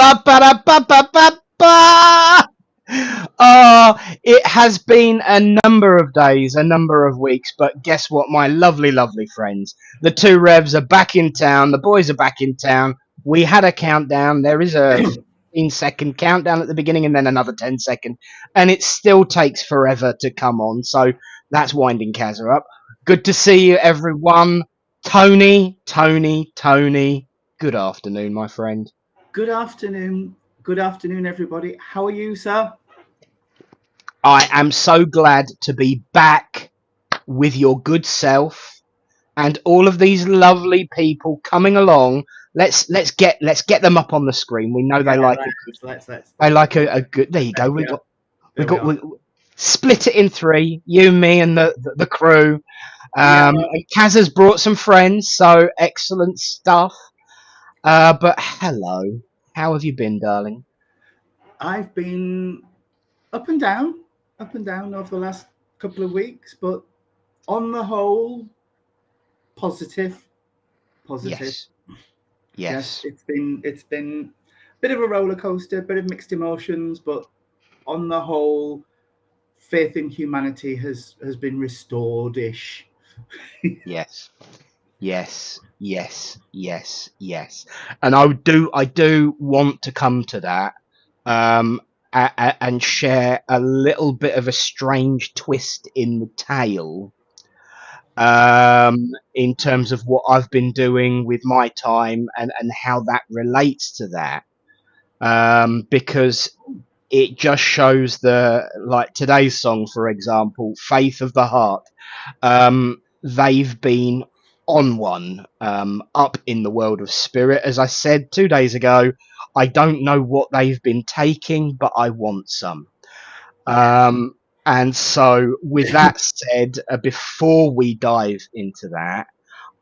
Ba-ba-da-ba-ba-ba-ba! Oh, it has been a number of days, a number of weeks, but guess what, my lovely, lovely friends? The two Revs are back in town. The boys are back in town. We had a countdown. There is a 15-second countdown at the beginning and then another 10-second, and it still takes forever to come on. So that's winding Kazza up. Good to see you, everyone. Tony. Good afternoon, my friend. Good afternoon. Good afternoon, everybody. How are you, sir? I am so glad to be back with your good self and all of these lovely people coming along. Let's get them up on the screen. We know they like a good. They like a good. There you go. We split it in three. You, me, and the crew. And Kaz has brought some friends, so excellent stuff. But hello, how have you been, darling? I've been up and down over the last couple of weeks, but on the whole, positive. Yes. It's been a bit of a roller coaster, a bit of mixed emotions, but on the whole, faith in humanity has been restored-ish. Yes. And I do want to come to that, and share a little bit of a strange twist in the tale, in terms of what I've been doing with my time and how that relates to that, because it just shows like today's song, for example, Faith of the Heart. They've been on one, up in the world of spirit. As I said 2 days ago, I don't know what they've been taking, but I want some. And so with that said, before we dive into that,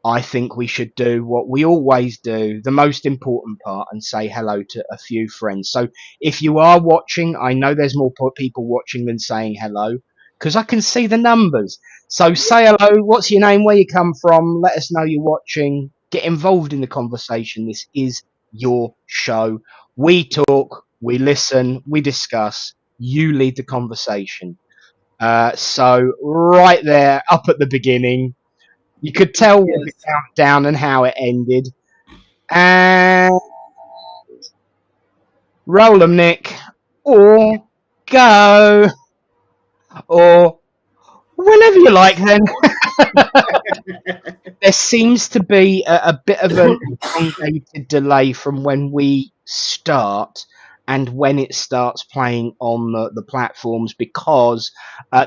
I think we should do what we always do, the most important part, and say hello to a few friends. So if you are watching, I know there's more people watching than saying hello, because I can see the numbers. So say hello, what's your name, where you come from, let us know you're watching, get involved in the conversation. This is your show. We talk, we listen, we discuss, you lead the conversation. So right there, up at the beginning, you could tell what the countdown and how it ended. And roll them, Nick, or go, or whenever you like then. There seems to be a bit of an elongated delay from when we start and when it starts playing on the platforms, because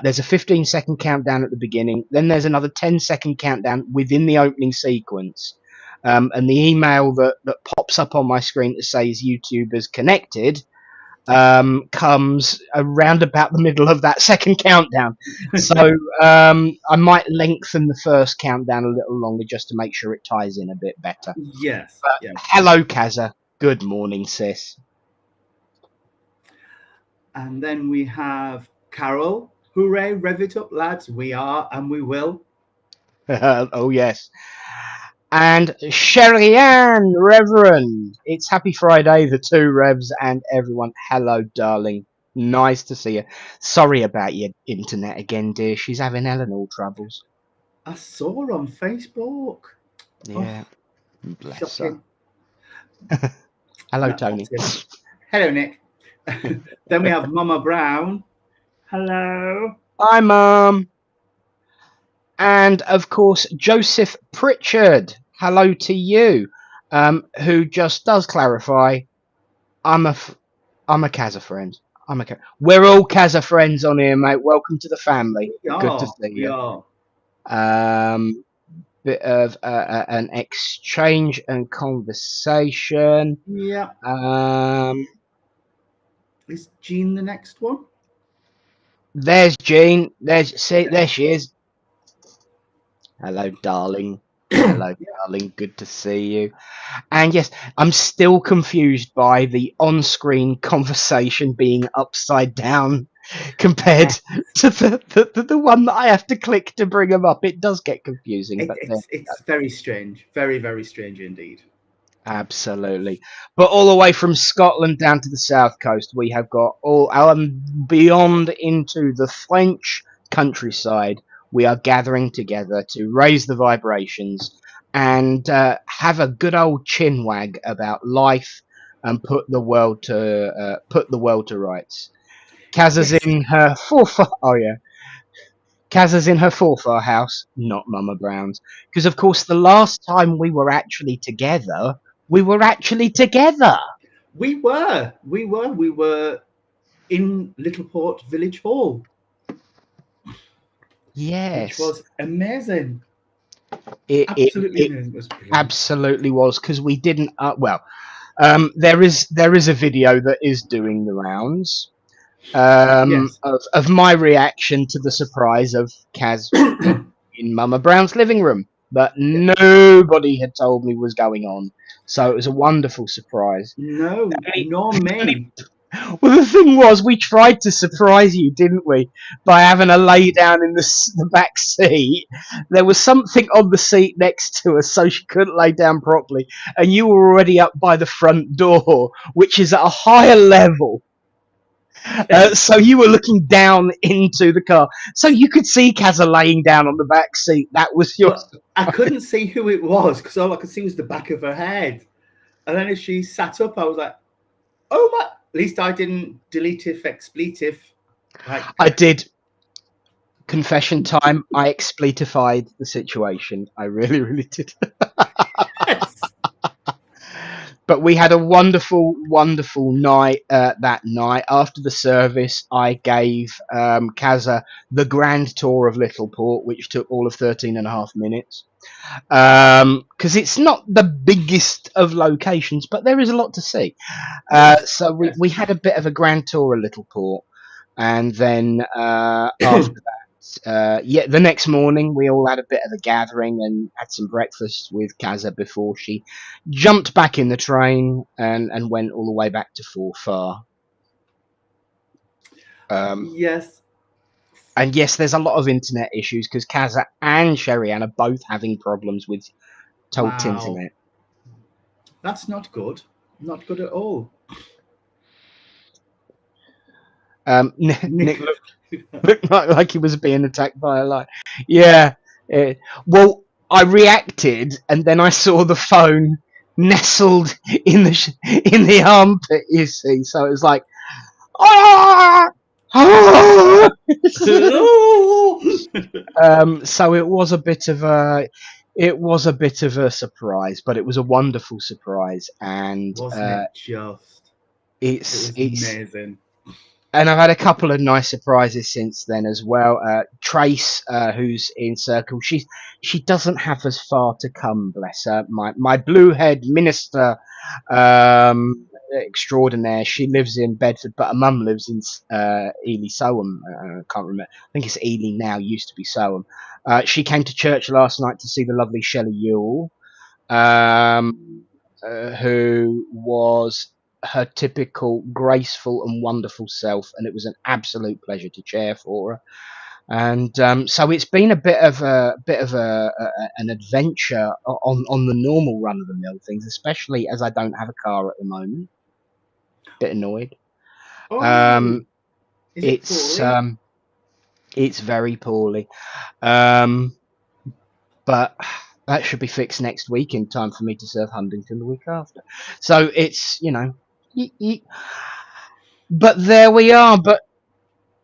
there's a 15-second countdown at the beginning, then there's another 10-second countdown within the opening sequence, and the email that pops up on my screen that says YouTube is connected comes around about the middle of that second countdown. So I might lengthen the first countdown a little longer just to make sure it ties in a bit better. Yes. Hello, Kazza. Good morning, sis. And then we have Carol. Hooray, rev it up, lads. We are and we will. Oh, yes. And Sherry Ann, Reverend. It's Happy Friday, the two Revs and everyone. Hello, darling. Nice to see you. Sorry about your internet again, dear. She's having Eleanor troubles. I saw her on Facebook. Yeah. Oh, bless shocking. her. Hello, Tony. Hello, Nick. Then we have Mama Brown. Hello. Hi, Mum. And, of course, Joseph Pritchard. Hello to you. Who just does clarify, I'm a Kazza friend. We're all Kazza friends on here, mate. Welcome to the family. Good to see you. Bit of an exchange and conversation. Yeah. Is Jean the next one? There's Jean. There she is. Hello, darling. Hello, darling. Good to see you. And yes, I'm still confused by the on-screen conversation being upside down compared to the one that I have to click to bring them up. It does get confusing. It's very strange. Very, very strange indeed. Absolutely. But all the way from Scotland down to the south coast, we have got all beyond into the French countryside. We are gathering together to raise the vibrations and have a good old chinwag about life and put the world to rights. Kaz is Yes, in her fourth. Oh yeah, Kaz is in her fourth house, not Mama Brown's. Because, of course, the last time we were actually together. we were in Littleport Village Hall, which Yes, was amazing. Absolutely it amazing. It was brilliant. absolutely was because we didn't. There is a video that is doing the rounds Yes. of my reaction to the surprise of Kaz in Mama Brown's living room, but Yeah. nobody had told me was going on. So it was a wonderful surprise. No, nor me. Well, the thing was, we tried to surprise you, didn't we? By having a lay down in the back seat. There was something on the seat next to us, so she couldn't lay down properly. And you were already up by the front door, which is at a higher level. Yes. So you were looking down into the car, so you could see Kazza laying down on the back seat. That was your. But I couldn't see who it was because all I could see was the back of her head. And then as she sat up, I was like, oh my. At least I didn't deletive expletive. Like, I did. Confession time. I expletified the situation. I really, really did. yes. But we had a wonderful, wonderful night that night. After the service, I gave Kazza the grand tour of Littleport, which took all of 13 and a half minutes. Because it's not the biggest of locations, but there is a lot to see. Yes. So Yes. we had a bit of a grand tour of Littleport. And then after the next morning we all had a bit of a gathering and had some breakfast with Kazza before she jumped back in the train and went all the way back to Forfar. Yes. And yes, there's a lot of internet issues because Kazza and Sherry-Ann are both having problems with Tolt Wow. internet. That's not good. Not good at all. Nick looked like he was being attacked by a lion. Yeah. Well, I reacted, and then I saw the phone nestled in the armpit. You see, so it was like, ah! Ah! So it was a bit of a surprise, but it was a wonderful surprise, and Wasn't it just? it's It was amazing. and I've had a couple of nice surprises since then as well. Trace, who's in Circle, she doesn't have as far to come, bless her. My bluehead minister extraordinaire. She lives in Bedford, but her mum lives in Ely Soham. I can't remember. I think it's Ely now. Used to be Soham. She came to church last night to see the lovely Shelley Yule, who was her typical graceful and wonderful self, and it was an absolute pleasure to chair for her. And so it's been a bit of an adventure on the normal run of the mill things, especially as I don't have a car at the moment. Bit annoyed. Oh, is it It's poorly? it's very poorly, but that should be fixed next week in time for me to serve Huntington the week after. So it's but there we are. But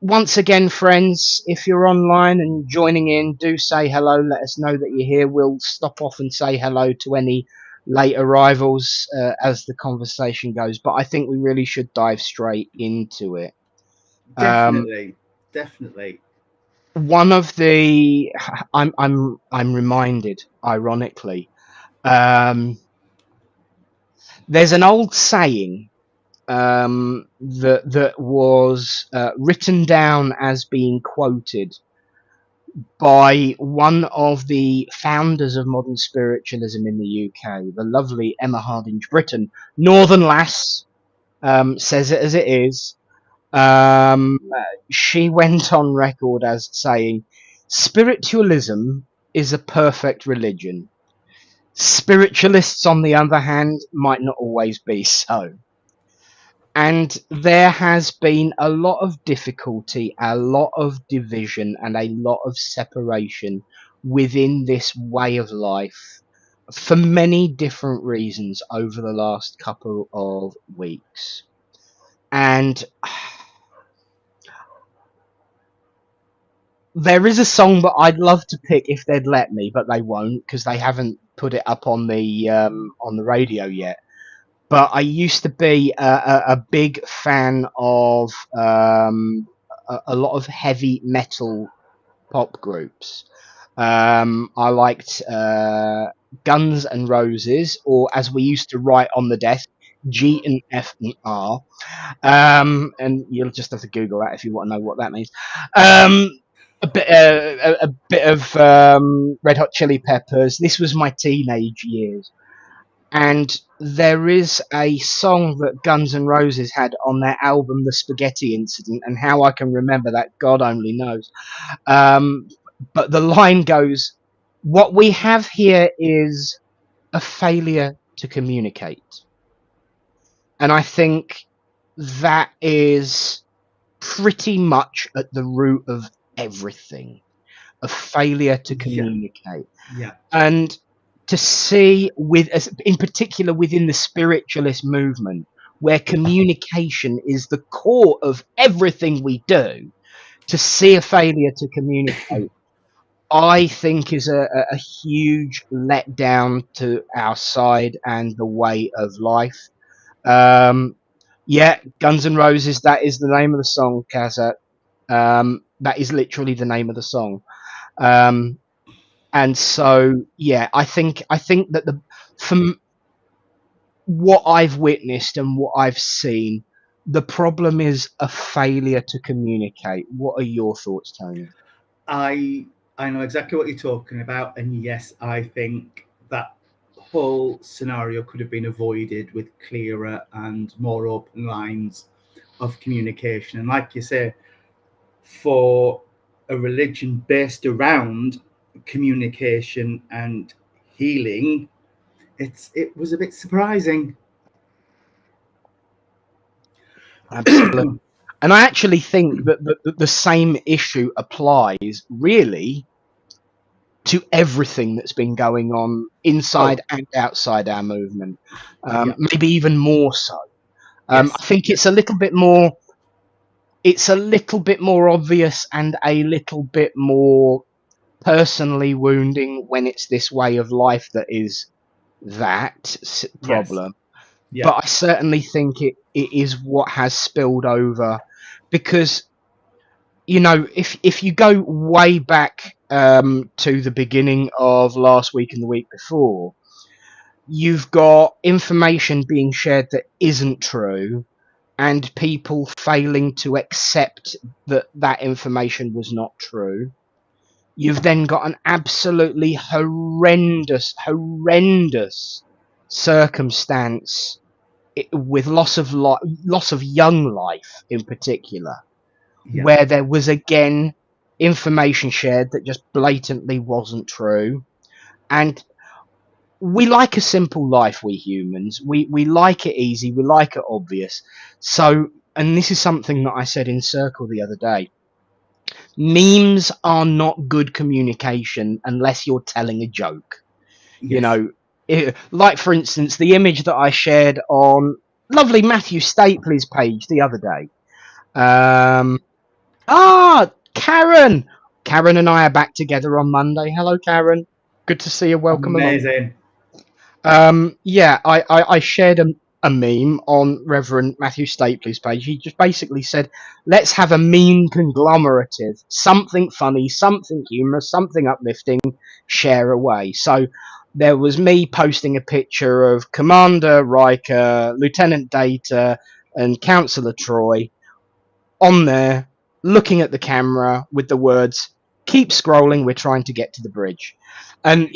once again, friends, if you're online and joining in, do say hello. Let us know that you're here. We'll stop off and say hello to any late arrivals as the conversation goes. But I think we really should dive straight into it. Definitely. Definitely. One of the I'm reminded, ironically, there's an old saying that was written down as being quoted by one of the founders of modern spiritualism in the UK, the lovely Emma Hardinge Britten. Northern Lass says it as it is. She went on record as saying, "Spiritualism is a perfect religion." Spiritualists, on the other hand, might not always be so. And there has been a lot of difficulty, a lot of division, and a lot of separation within this way of life for many different reasons over the last couple of weeks. And there is a song that I'd love to pick if they'd let me, but they won't because they haven't put it up on the radio yet. But I used to be a big fan of a lot of heavy metal pop groups. I liked Guns and Roses, or as we used to write on the desk, G and F and R. And you'll just have to Google that if you want to know what that means. A bit of Red Hot Chili Peppers. This was my teenage years. And there is a song that Guns N' Roses had on their album, The Spaghetti Incident, and how I can remember that, God only knows. But the line goes, "What we have here is a failure to communicate." And I think that is pretty much at the root of everything, a failure to communicate. Yeah. And to see, in particular within the spiritualist movement, where communication is the core of everything we do, to see a failure to communicate, I think is a huge letdown to our side and the way of life. Yeah, Guns N' Roses, that is the name of the song, Kazat. That is literally the name of the song. And so, yeah, I think that from what I've witnessed and what I've seen, the problem is a failure to communicate. What are your thoughts, Tony? I know exactly what you're talking about, and yes, I think that whole scenario could have been avoided with clearer and more open lines of communication. And like you say, for a religion based around communication and healing, it was a bit surprising. Absolutely. And I actually think that the same issue applies really to everything that's been going on inside and outside our movement. Maybe even more so. Yes. I think it's a little bit more obvious and a little bit more personally wounding when it's this way of life that is that problem. Yes. But I certainly think it is what has spilled over, because if you go way back to the beginning of last week and the week before, you've got information being shared that isn't true, and people failing to accept that information was not true. You've then got an absolutely horrendous circumstance with loss of young life in particular, where there was again information shared that just blatantly wasn't true. And we like a simple life, we humans. We like it easy, we like it obvious. So, and this is something that I said in Circle the other day, memes are not good communication unless you're telling a joke. Yes. Like, for instance, the image that I shared on lovely Matthew Stapley's page the other day. Karen! Karen and I are back together on Monday. Hello, Karen. Good to see you. Welcome Amazing. along. I shared a meme on Reverend Matthew Stapley's page. He just basically said, let's have a meme conglomerative. Something funny, something humorous, something uplifting, share away. So there was me posting a picture of Commander Riker, Lieutenant Data, and Councillor Troy on there, looking at the camera with the words, keep scrolling, we're trying to get to the bridge. And,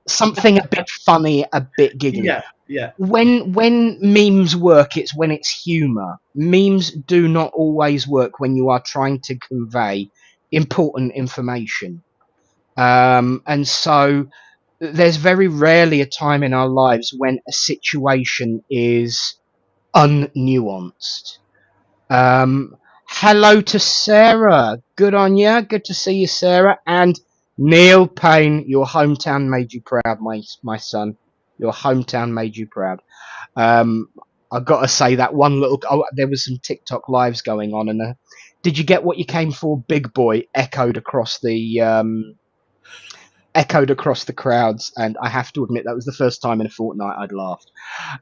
something a bit funny, a bit giggly. Yeah. When memes work, it's when it's humour. Memes do not always work when you are trying to convey important information. And so there's very rarely a time in our lives when a situation is unnuanced. Um, Hello to Sarah. Good on you. Good to see you, Sarah. And Neil Payne, your hometown made you proud, my son. Your hometown made you proud. Um, I've got to say that one little. Oh, there was some TikTok lives going on, and did you get what you came for? Big boy echoed across the crowds, and I have to admit that was the first time in a fortnight I'd laughed.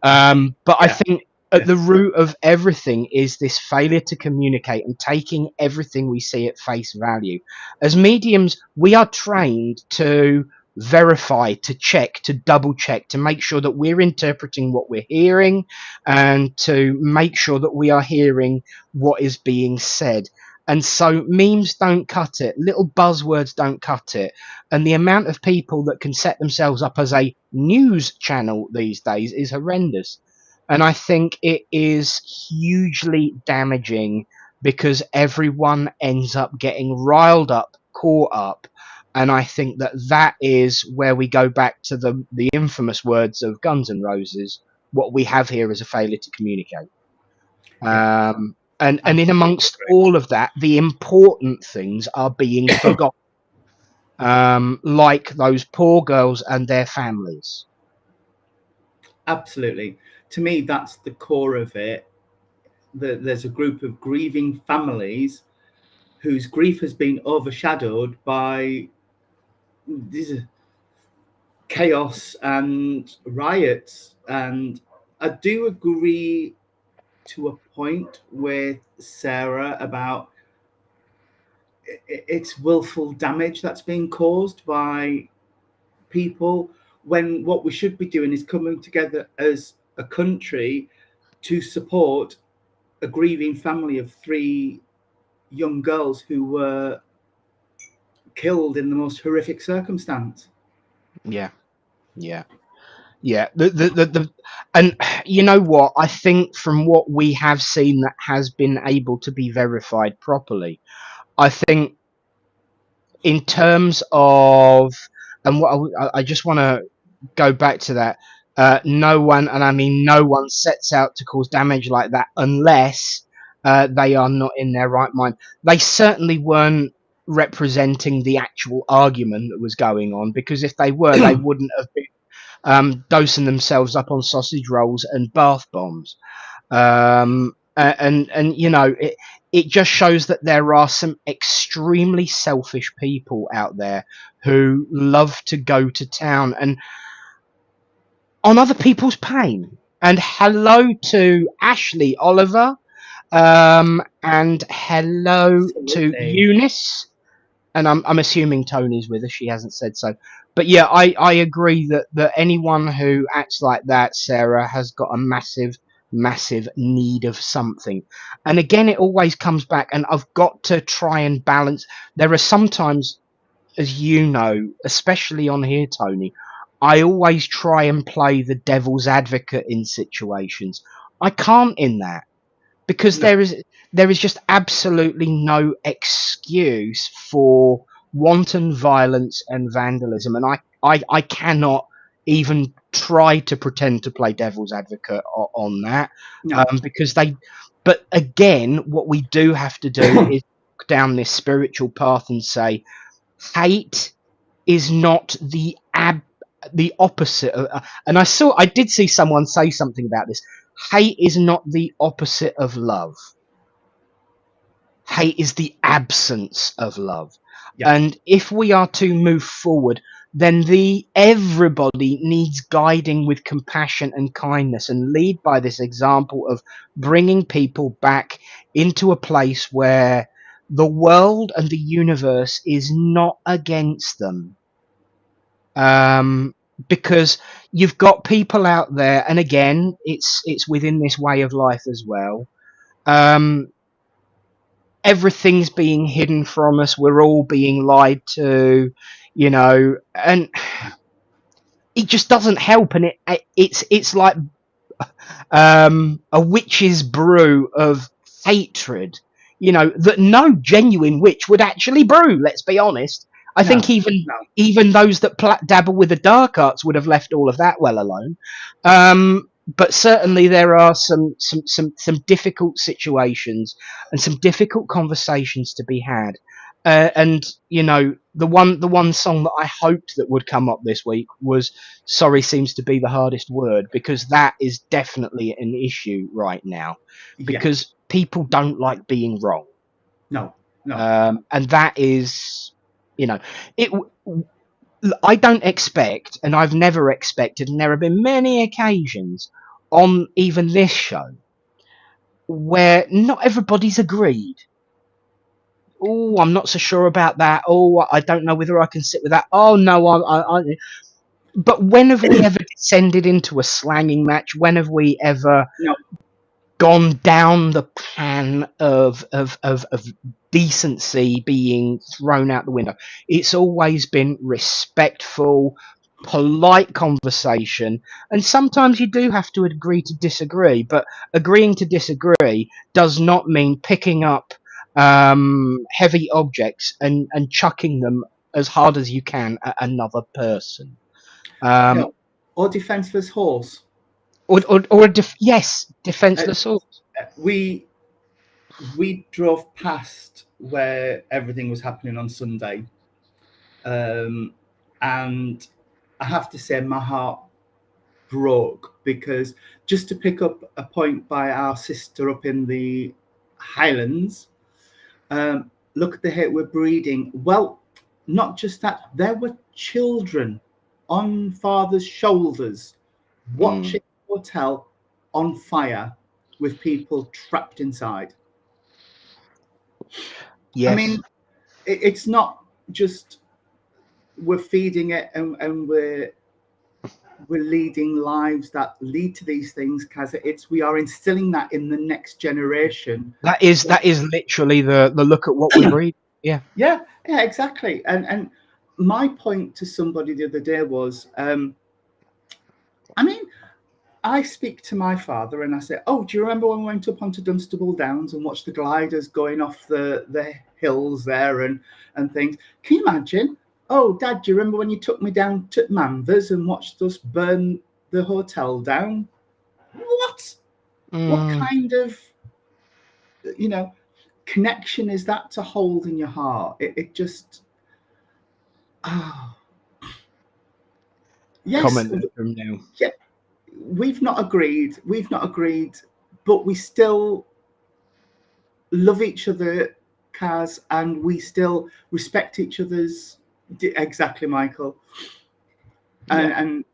But I Yeah, think at the root of everything is this failure to communicate and taking everything we see at face value. As mediums, we are trained to verify, to check, to double check, to make sure that we're interpreting what we're hearing and to make sure that we are hearing what is being said. And so memes don't cut it, little buzzwords don't cut it. And the amount of people that can set themselves up as a news channel these days is horrendous. And I think it is hugely damaging because everyone ends up getting riled up, caught up. And I think that is where we go back to the infamous words of Guns N' Roses. What we have here is a failure to communicate. yeah, And in absolutely amongst all of that, the important things are being forgotten, like those poor girls and their families. absolutely. To me, that's the core of it. There's a group of grieving families whose grief has been overshadowed by this chaos and riots. And I do agree to a point with Sarah about it's willful damage that's being caused by people, when what we should be doing is coming together as a country to support a grieving family of 3 young girls who were killed in the most horrific circumstance. Yeah, yeah, yeah. And you know what? I think from what we have seen that has been able to be verified properly, I think in terms of, and what I just want to go back to that. No one, and I mean no one, sets out to cause damage like that unless they are not in their right mind. They certainly weren't representing the actual argument that was going on, because if they were, they wouldn't have been dosing themselves up on sausage rolls and bath bombs. And you know, it just shows that there are some extremely selfish people out there who love to go to town and on other people's pain. And hello to Ashley Oliver, and hello to Absolutely. Eunice. And I'm assuming Tony's with us. She hasn't said so. But yeah, I agree that anyone who acts like that, Sarah, has got a massive need of something. And again, it always comes back, and I've got to try and balance. There are sometimes, as you know, especially on here, Tony, I always try and play the devil's advocate in situations. I can't in that, because No, there is just absolutely no excuse for wanton violence and vandalism, and I cannot even try to pretend to play devil's advocate on that, no, because they. But again, what we do have to do is walk down this spiritual path and say hate is not the opposite of, and I did see someone say something about this. Hate is not the opposite of love. Hate is the absence of love. yeah, And if we are to move forward, then everybody needs guiding with compassion and kindness, and lead by this example of bringing people back into a place where the world and the universe is not against them. Because you've got people out there, and again, it's within this way of life as well. Um, Everything's being hidden from us. We're all being lied to, and it just doesn't help. And it's like a witch's brew of hatred, that no genuine witch would actually brew. Let's be honest. I No, think even no, even those that dabble with the dark arts would have left all of that well alone. But certainly there are some difficult situations and some difficult conversations to be had. And you know, the one song that I hoped that would come up this week was "Sorry Seems to Be the Hardest Word," because that is definitely an issue right now, yeah, because people don't like being wrong. no, no, And that is, you know, it. I don't expect, and I've never expected, and there have been many occasions on even this show where not everybody's agreed. Oh, I'm not so sure about that. Oh, I don't know whether I can sit with that. Oh no, I. But when have we ever descended into a slanging match? When have we ever no. gone down the pan of decency being thrown out the window? It's always been respectful, polite conversation, and sometimes you do have to agree to disagree, but agreeing to disagree does not mean picking up heavy objects and chucking them as hard as you can at another person. Yeah. Um, Or defenseless horse. or yes, Uh, defenseless horse. we drove past where everything was happening on Sunday, and I have to say my heart broke, because just to pick up a point by our sister up in the Highlands, look at the hate we're breeding. Well, not just that, there were children on father's shoulders watching the hotel on fire with people trapped inside. I Yes. mean, it's not just we're feeding it, and we're leading lives that lead to these things, because it's we are instilling that in the next generation. That is literally the look at what we breed. Yeah. Yeah, yeah, exactly. And my point to somebody the other day was, I mean, I speak to my father and I say, "Oh, do you remember when we went up onto Dunstable Downs and watched the gliders going off the hills there and things? Can you imagine? Oh, Dad, do you remember when you took me down to Manvers and watched us burn the hotel down? What? What Mm, kind of, you know, connection is that to hold in your heart? It just, oh, yes, comment from now. yeah, we've not agreed. We've not agreed, but we still love each other, Kaz, and we still respect each other's. Exactly, Michael. Yeah. And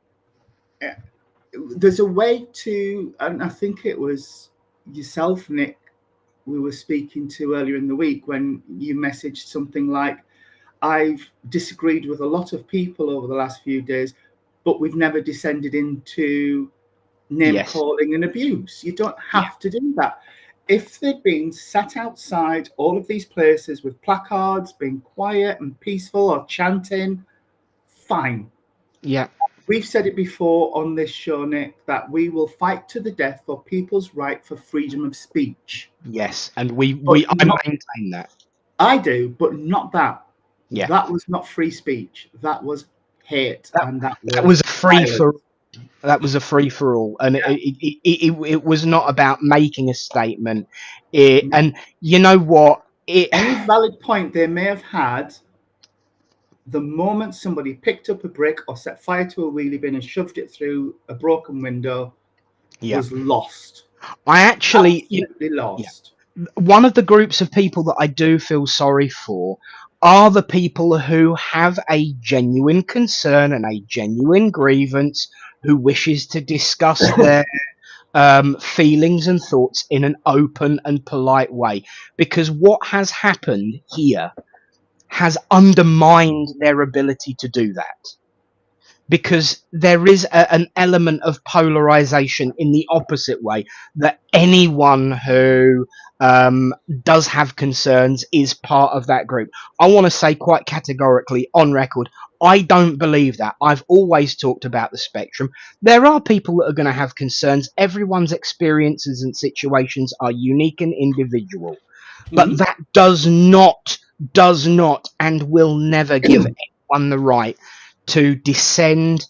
uh, there's a way to, and I think it was yourself, Nick, we were speaking to earlier in the week, when you messaged something like, I've disagreed with a lot of people over the last few days, but we've never descended into name Yes. calling and abuse. You don't Yeah. have to do that. If they'd been sat outside all of these places with placards, being quiet and peaceful or chanting, fine. Yeah. We've said it before on this show, Nick, that we will fight to the death for people's right for freedom of speech. Yes. And we But we I not, maintain that. I do, but not that. Yeah. That was not free speech. That was hate, That and that that was was a free violence. for that was a free for all, and Yeah. it was not about making a statement. No. And you know what? Any valid point they may have had, the moment somebody picked up a brick or set fire to a wheelie bin and shoved it through a broken window, Yeah. was lost. I actually, Absolutely yeah, lost. one of the groups of people that I do feel sorry for are the people who have a genuine concern and a genuine grievance, who wishes to discuss their feelings and thoughts in an open and polite way. Because what has happened here has undermined their ability to do that. Because there is an element of polarization in the opposite way, that anyone who does have concerns is part of that group. I want to say quite categorically on record, I don't believe that. I've always talked about the spectrum. There are people that are going to have concerns. Everyone's experiences and situations are unique and individual. But Mhm. that does not does not and will never give anyone the right to descend.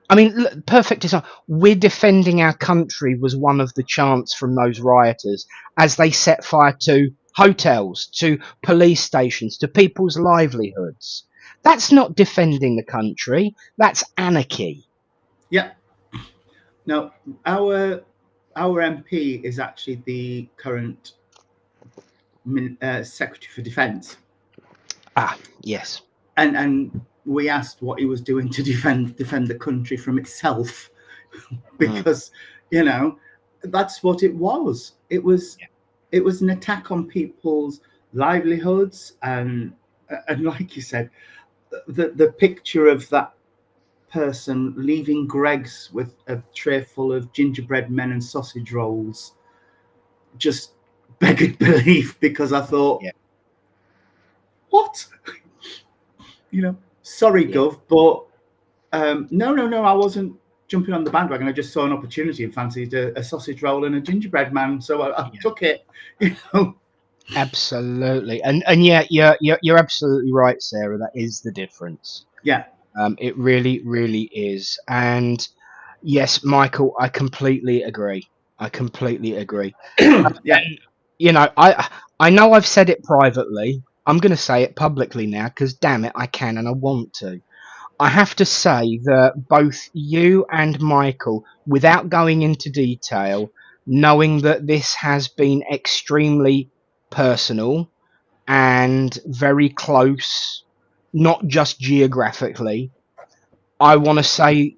I mean, look, perfect example. We're defending our country was one of the chants from those rioters as they set fire to hotels, to police stations, to people's livelihoods. That's not defending the country. That's anarchy. Yeah. Now, our MP is actually the current Secretary for Defence. Ah, yes. And we asked what he was doing to defend the country from itself, because you know that's what it was. It was an attack on people's livelihoods, and like you said, the picture of that person leaving Greg's with a tray full of gingerbread men and sausage rolls just begged belief, because I thought, what? Sorry, Gov, but no, I wasn't jumping on the bandwagon. I just saw an opportunity and fancied a sausage roll and a gingerbread man, so I took it. Absolutely, and yeah, you're absolutely right, Sarah. That is the difference. Yeah. It really, really is. And yes, Michael, I completely agree. Yeah. You know, I know I've said it privately. I'm going to say it publicly now because, damn it, I can and I want to. I have to say that both you and Michael, without going into detail, knowing that this has been extremely personal and very close, not just geographically, I want to say,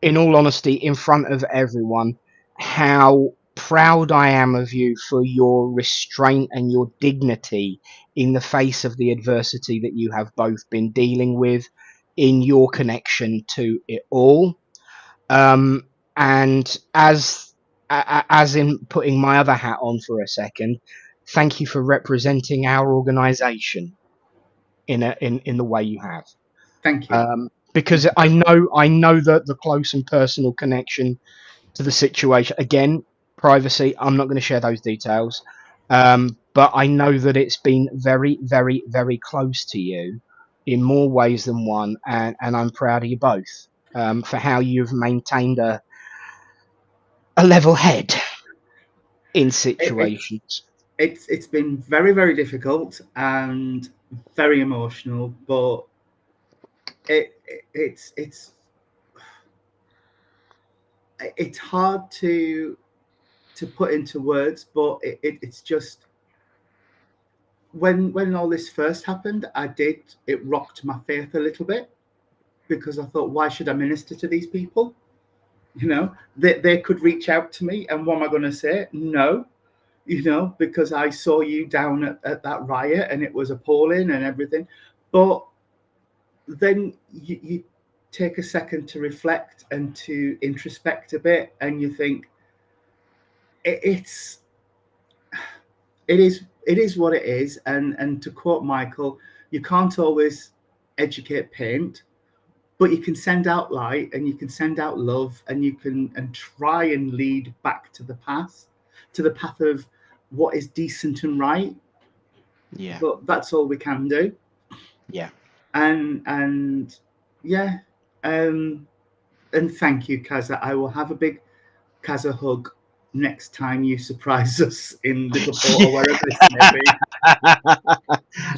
in all honesty, in front of everyone, how proud I am of you for your restraint and your dignity in the face of the adversity that you have both been dealing with in your connection to it all. And as in putting my other hat on for a second, thank you for representing our organisation in the way you have. Thank you. Because I know that the close and personal connection to the situation. Again, privacy. I'm not going to share those details, but I know that it's been very, very, very close to you in more ways than one, and I'm proud of you both for how you've maintained a level head in situations. It's been very, very difficult and very emotional, but it's hard to put into words, but it's just, when all this first happened, it rocked my faith a little bit, because I thought, why should I minister to these people? They could reach out to me, and what am I going to say? No, because I saw you down at that riot and it was appalling and everything. But then you take a second to reflect and to introspect a bit, and you think it is what it is. And to quote Michael, you can't always educate paint, but you can send out light, and you can send out love, and you can try and lead back to the path of what is decent and right. Yeah. But that's all we can do. Yeah. And yeah. And thank you, Kaza. I will have a big Kaza hug next time you surprise us in Liverpool or wherever this may be.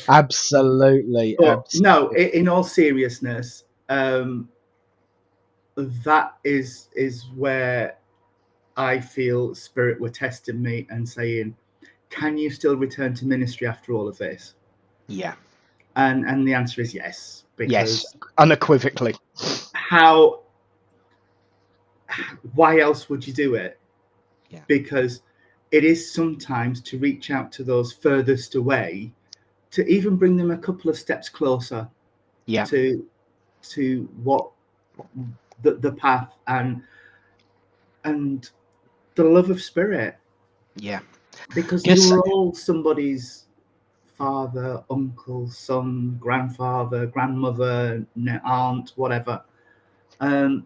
Absolutely. But absolutely. no, in all seriousness, that is where I feel Spirit were testing me and saying, can you still return to ministry after all of this? Yeah. And the answer is yes. Because yes, unequivocally. Why else would you do it? Yeah. Because it is sometimes to reach out to those furthest away, to even bring them a couple of steps closer. Yeah. To what the path and the love of Spirit. Yeah. Because you were all somebody's father, uncle, son, grandfather, grandmother, aunt, whatever. I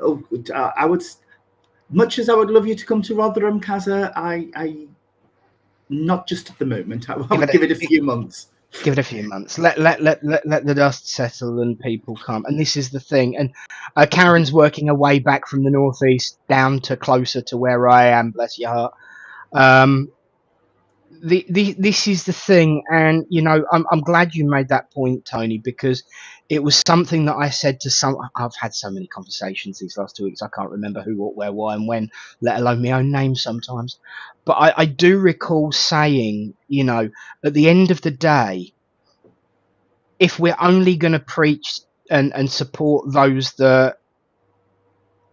would, much as I would love you to come to Rotherham, Kaza, Not just at the moment. I would give it a few months. Give it a few months. Let the dust settle and people come. And this is the thing. And Karen's working her way back from the northeast down to closer to where I am. Bless your heart. This is the thing, and you know, I'm glad you made that point, Tony, because it was something that I said to some. I've had so many conversations these last 2 weeks, I can't remember who, what, where, why, and when, let alone my own name sometimes. But I do recall saying, you know, at the end of the day, if we're only going to preach and support those that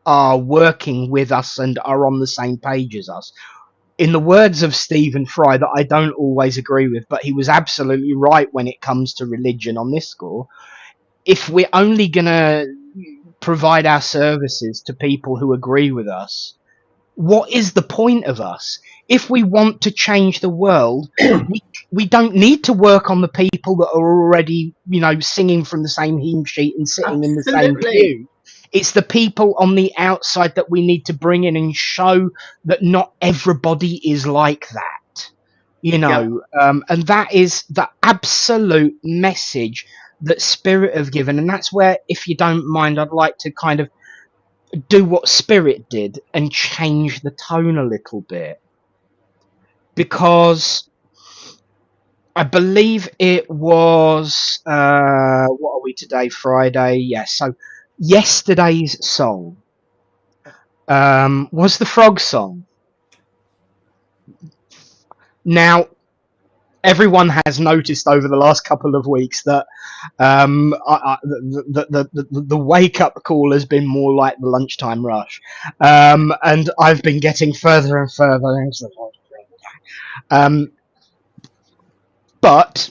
are working with us and are on the same page as us, in the words of Stephen Fry, that I don't always agree with, but he was absolutely right when it comes to religion on this score. If we're only going to provide our services to people who agree with us, what is the point of us? If we want to change the world, we don't need to work on the people that are already, you know, singing from the same hymn sheet and sitting in the same pew. It's the people on the outside that we need to bring in and show that not everybody is like that, you know. And that is the absolute message that Spirit have given. And that's where, if you don't mind, I'd like to kind of do what Spirit did and change the tone a little bit. Because I believe it was, what are we today? Friday? Yes. So yesterday's song was the frog song. Now, everyone has noticed over the last couple of weeks that the wake up call has been more like the lunchtime rush, and I've been getting further and further into the but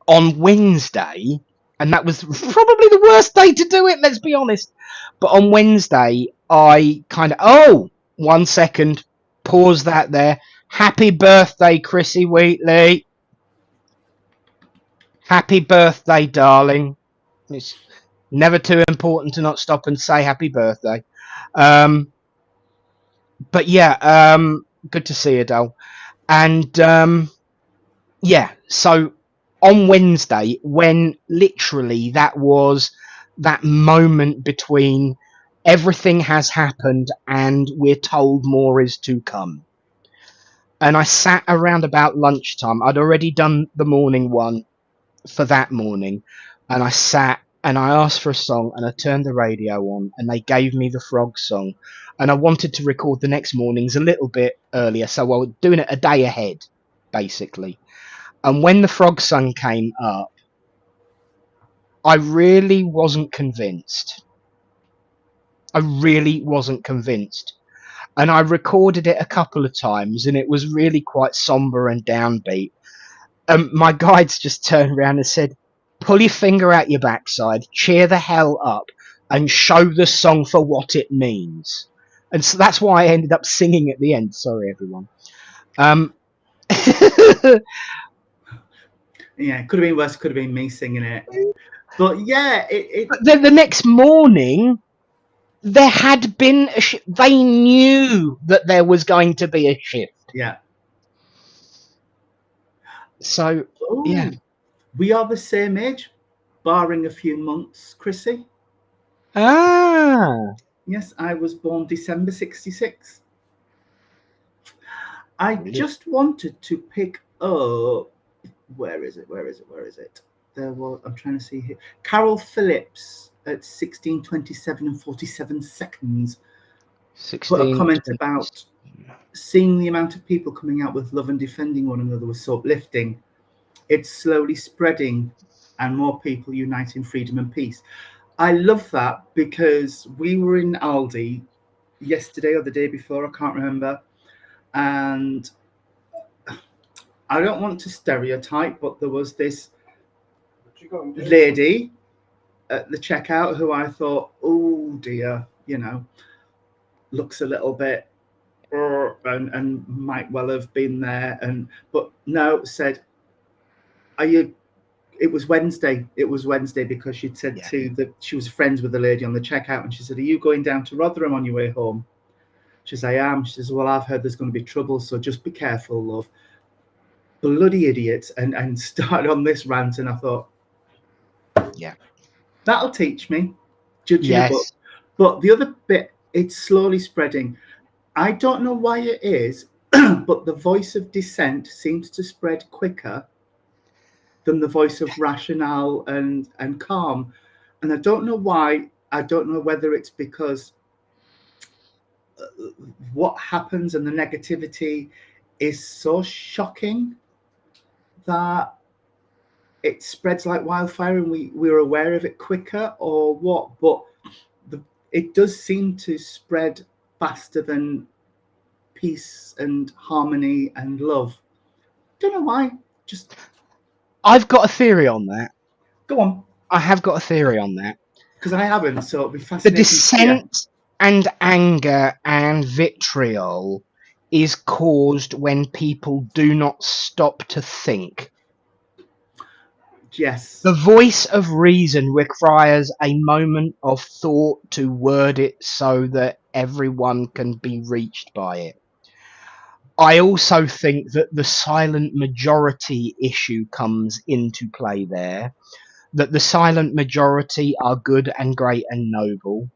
on Wednesday, and that was probably the worst day to do it, let's be honest, but on Wednesday I kind of, 1 second, pause that there. Happy birthday, Chrissy Wheatley. Happy birthday, darling. It's never too important to not stop and say happy birthday. But yeah, good to see you, Dal. And yeah, so on Wednesday, when literally that was that moment between everything has happened and we're told more is to come. And I sat around about lunchtime. I'd already done the morning one for that morning. And I sat and I asked for a song and I turned the radio on and they gave me the frog song. And I wanted to record the next mornings a little bit earlier. So I was doing it a day ahead, basically. And when the frog song came up, I really wasn't convinced. I really wasn't convinced. And I recorded it a couple of times and it was really quite somber and downbeat. My guides just turned around and said, pull your finger out your backside, cheer the hell up, and show the song for what it means. And so that's why I ended up singing at the end. Sorry, everyone. Yeah, it could have been worse. Could have been me singing it. But yeah, But then the next morning, there had been a shift. They knew that there was going to be a shift. Yeah. So, yeah. We are the same age, barring a few months, Chrissy. Ah. Yes, I was born December 66. I just wanted to pick up. Where is it? There was. I'm trying to see here. Carol Phillips at 16:27 and 47 seconds. 16, put a comment about seeing the amount of people coming out with love and defending one another was so uplifting. It's slowly spreading and more people unite in freedom and peace. I love that because we were in Aldi yesterday or the day before, I can't remember. And I don't want to stereotype, but there was this lady at the checkout who I thought, oh dear, you know, looks a little bit and might well have been there. But no, said, are you? It was Wednesday. It was Wednesday because she'd said that she was friends with the lady on the checkout, and she said, "Are you going down to Rotherham on your way home?" She says, I am. She says, well, I've heard there's going to be trouble, so just be careful, love. Bloody idiots. And started on this rant, and I thought, Yeah. that'll teach me, judging a book. Yes. But the other bit, it's slowly spreading. I don't know why it is, but the voice of dissent seems to spread quicker than the voice of rationale and calm. And I don't know why. I don't know whether it's because what happens and the negativity is so shocking that it spreads like wildfire and we're aware of it quicker, or what. But it does seem to spread faster than peace and harmony and love. Don't know why. Just I've got a theory on that. go on. I have got a theory on that. Because I haven't, so it'll be The fascinating. dissent and anger and vitriol is caused when people do not stop to think. Yes. The voice of reason requires a moment of thought to word it so that everyone can be reached by it. I also think that the silent majority issue comes into play there, that the silent majority are good and great and noble.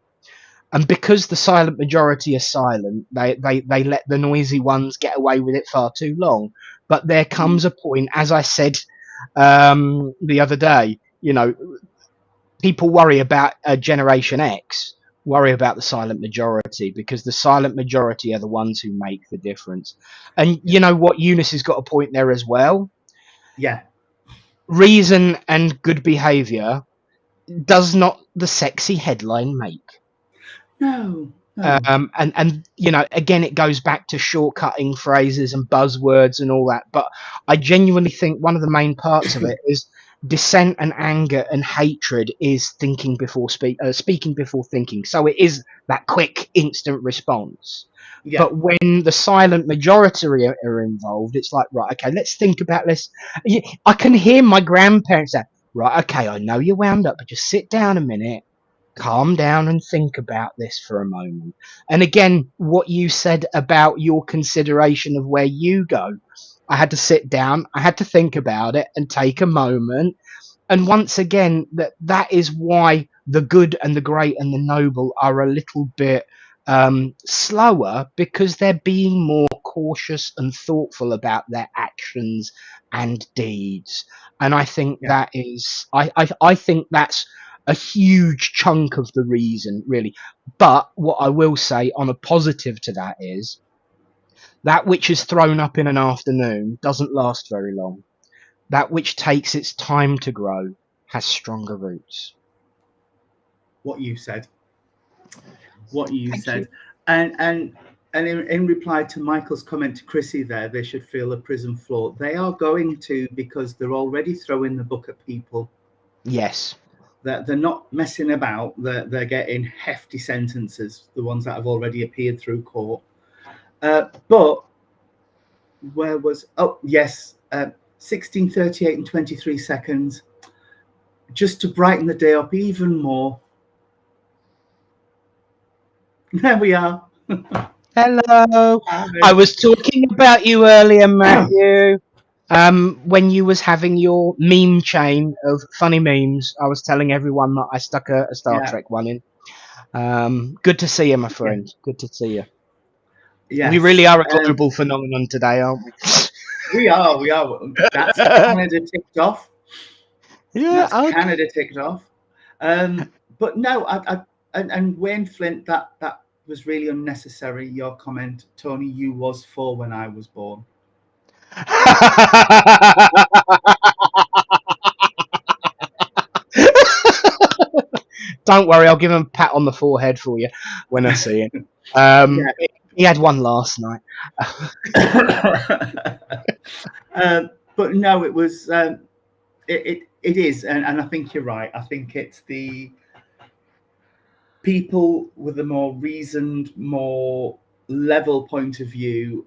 And because the silent majority are silent, they let the noisy ones get away with it far too long. But there comes a point, as I said the other day, people worry about Generation X, worry about the silent majority, because the silent majority are the ones who make the difference. And you know what? Eunice has got a point there as well. Yeah. Reason and good behaviour does not the sexy headline make. No. And again, it goes back to shortcutting phrases and buzzwords and all that. But I genuinely think one of the main parts of it is dissent and anger and hatred is speaking before thinking. So it is that quick, instant response. Yeah. But when the silent majority are involved, it's like, right, okay, let's think about this. I can hear my grandparents say, right, okay, I know you're wound up, but just sit down a minute. Calm down and think about this for a moment. And again, what you said about your consideration of where you go, I had to sit down, I had to think about it and take a moment. And once again, that is why the good and the great and the noble are a little bit slower, because they're being more cautious and thoughtful about their actions and deeds. And I think that is, I think that's a huge chunk of the reason, really. But what I will say on a positive to that is that which is thrown up in an afternoon doesn't last very long. That which takes its time to grow has stronger roots. What you said. Thank you. And in reply to Michael's comment to Chrissy there, they should feel a prison floor. They are going to, because they're already throwing the book at people. Yes. They're not messing about. They're getting hefty sentences, the ones that have already appeared through court. But where was... Oh, yes. 16:38 and 23 seconds. Just to brighten the day up even more. There we are. Hello. I was talking about you earlier, Matthew. When you was having your meme chain of funny memes, I was telling everyone that I stuck a Star Trek one in. Good to see you, my friend. Good to see you. Yes. We really are a global phenomenon today, aren't we? We are. That's Canada ticked off. Yeah, that's Canada ticked off. But no, and Wayne Flint, that was really unnecessary. Your comment, Tony, you was 4 when I was born. Don't worry, I'll give him a pat on the forehead for you when I see him. He had one last night. But no, it was. It is, and I think you're right. I think it's the people with a more reasoned, more level point of view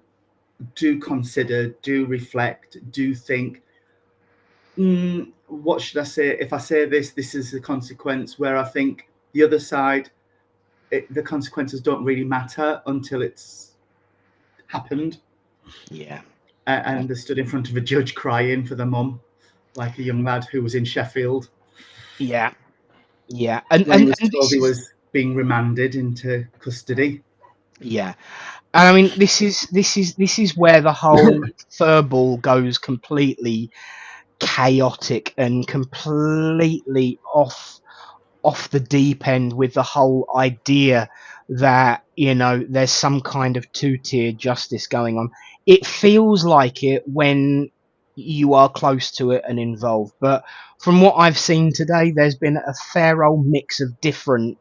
do consider, do reflect, do think, what should I say? If I say this, this is the consequence, where I think the other side the consequences don't really matter until it's happened. Yeah. And they stood in front of a judge crying for the mum, like a young lad who was in Sheffield. Yeah. When he was And told this he is, was being remanded into custody. yeah. And I mean, this is where the whole furball goes completely chaotic and completely off the deep end, with the whole idea that, there's some kind of two-tier justice going on. It feels like it when you are close to it and involved, but from what I've seen today, there's been a fair old mix of different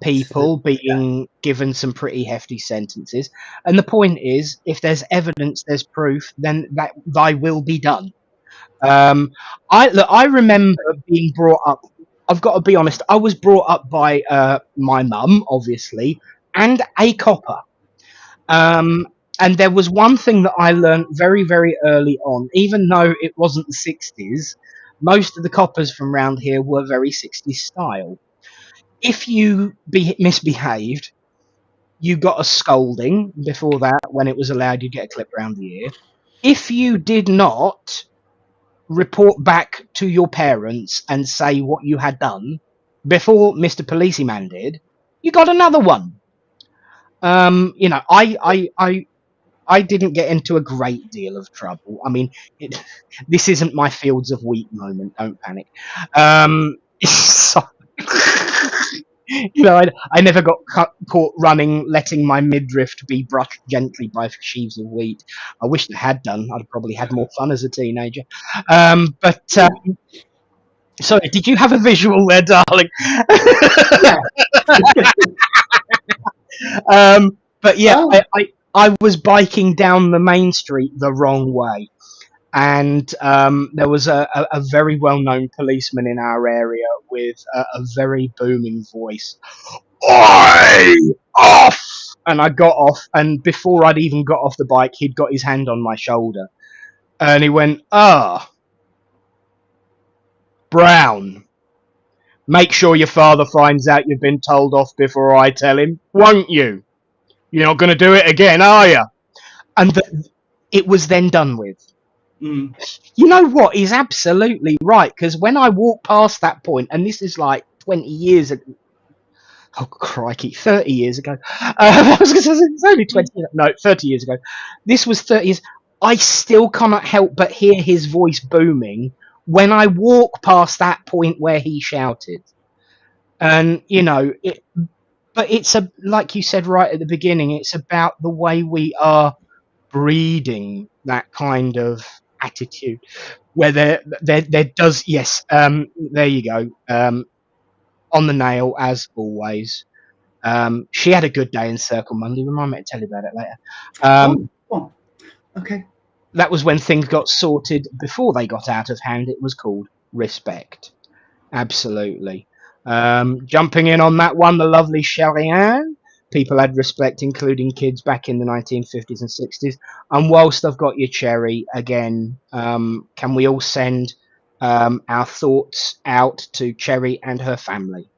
people being given some pretty hefty sentences. And the point is, if there's evidence, there's proof, then that thy will be done. I remember being brought up. I've got to be honest. I was brought up by my mum, obviously, and a copper. Um, and there was one thing that I learned very, very early on. Even though it wasn't the '60s, most of the coppers from round here were very '60s style. If you misbehaved, you got a scolding. Before that, when it was allowed, you'd get a clip round the ear. If you did not report back to your parents and say what you had done before Mr. Policeman did, you got another one. I didn't get into a great deal of trouble. I mean, this isn't my fields of wheat moment. Don't panic. So, I never got caught running, letting my midriff be brushed gently by sheaves of wheat. I wish I had done. I'd have probably had more fun as a teenager. But sorry, did you have a visual there, darling? Yeah. But yeah, Oh. I was biking down the main street the wrong way, and there was a very well-known policeman in our area with a very booming voice. Oi! Off! And I got off, and before I'd even got off the bike, he'd got his hand on my shoulder, and he went, Brown, make sure your father finds out you've been told off before I tell him, won't you? You're not going to do it again, are you? And it was then done with. Mm. You know what? He's absolutely right, because when I walked past that point, and this is like 20 years ago, oh crikey, 30 years ago. I was going to say it's only 20 years, no, 30 years ago. This was 30 years. I still cannot help but hear his voice booming when I walk past that point where he shouted. And, but it's like you said right at the beginning, it's about the way we are breeding that kind of attitude, where there does, yes, there you go, on the nail as always. She had a good day in Circle Monday. Remind me to tell you about it later. Oh, okay. That was when things got sorted before they got out of hand. It was called respect. Absolutely. Jumping in on that one, the lovely Shelly-Ann. People had respect, including kids, back in the 1950s and 60s. And whilst I've got your Cherry, again, can we all send our thoughts out to Cherry and her family?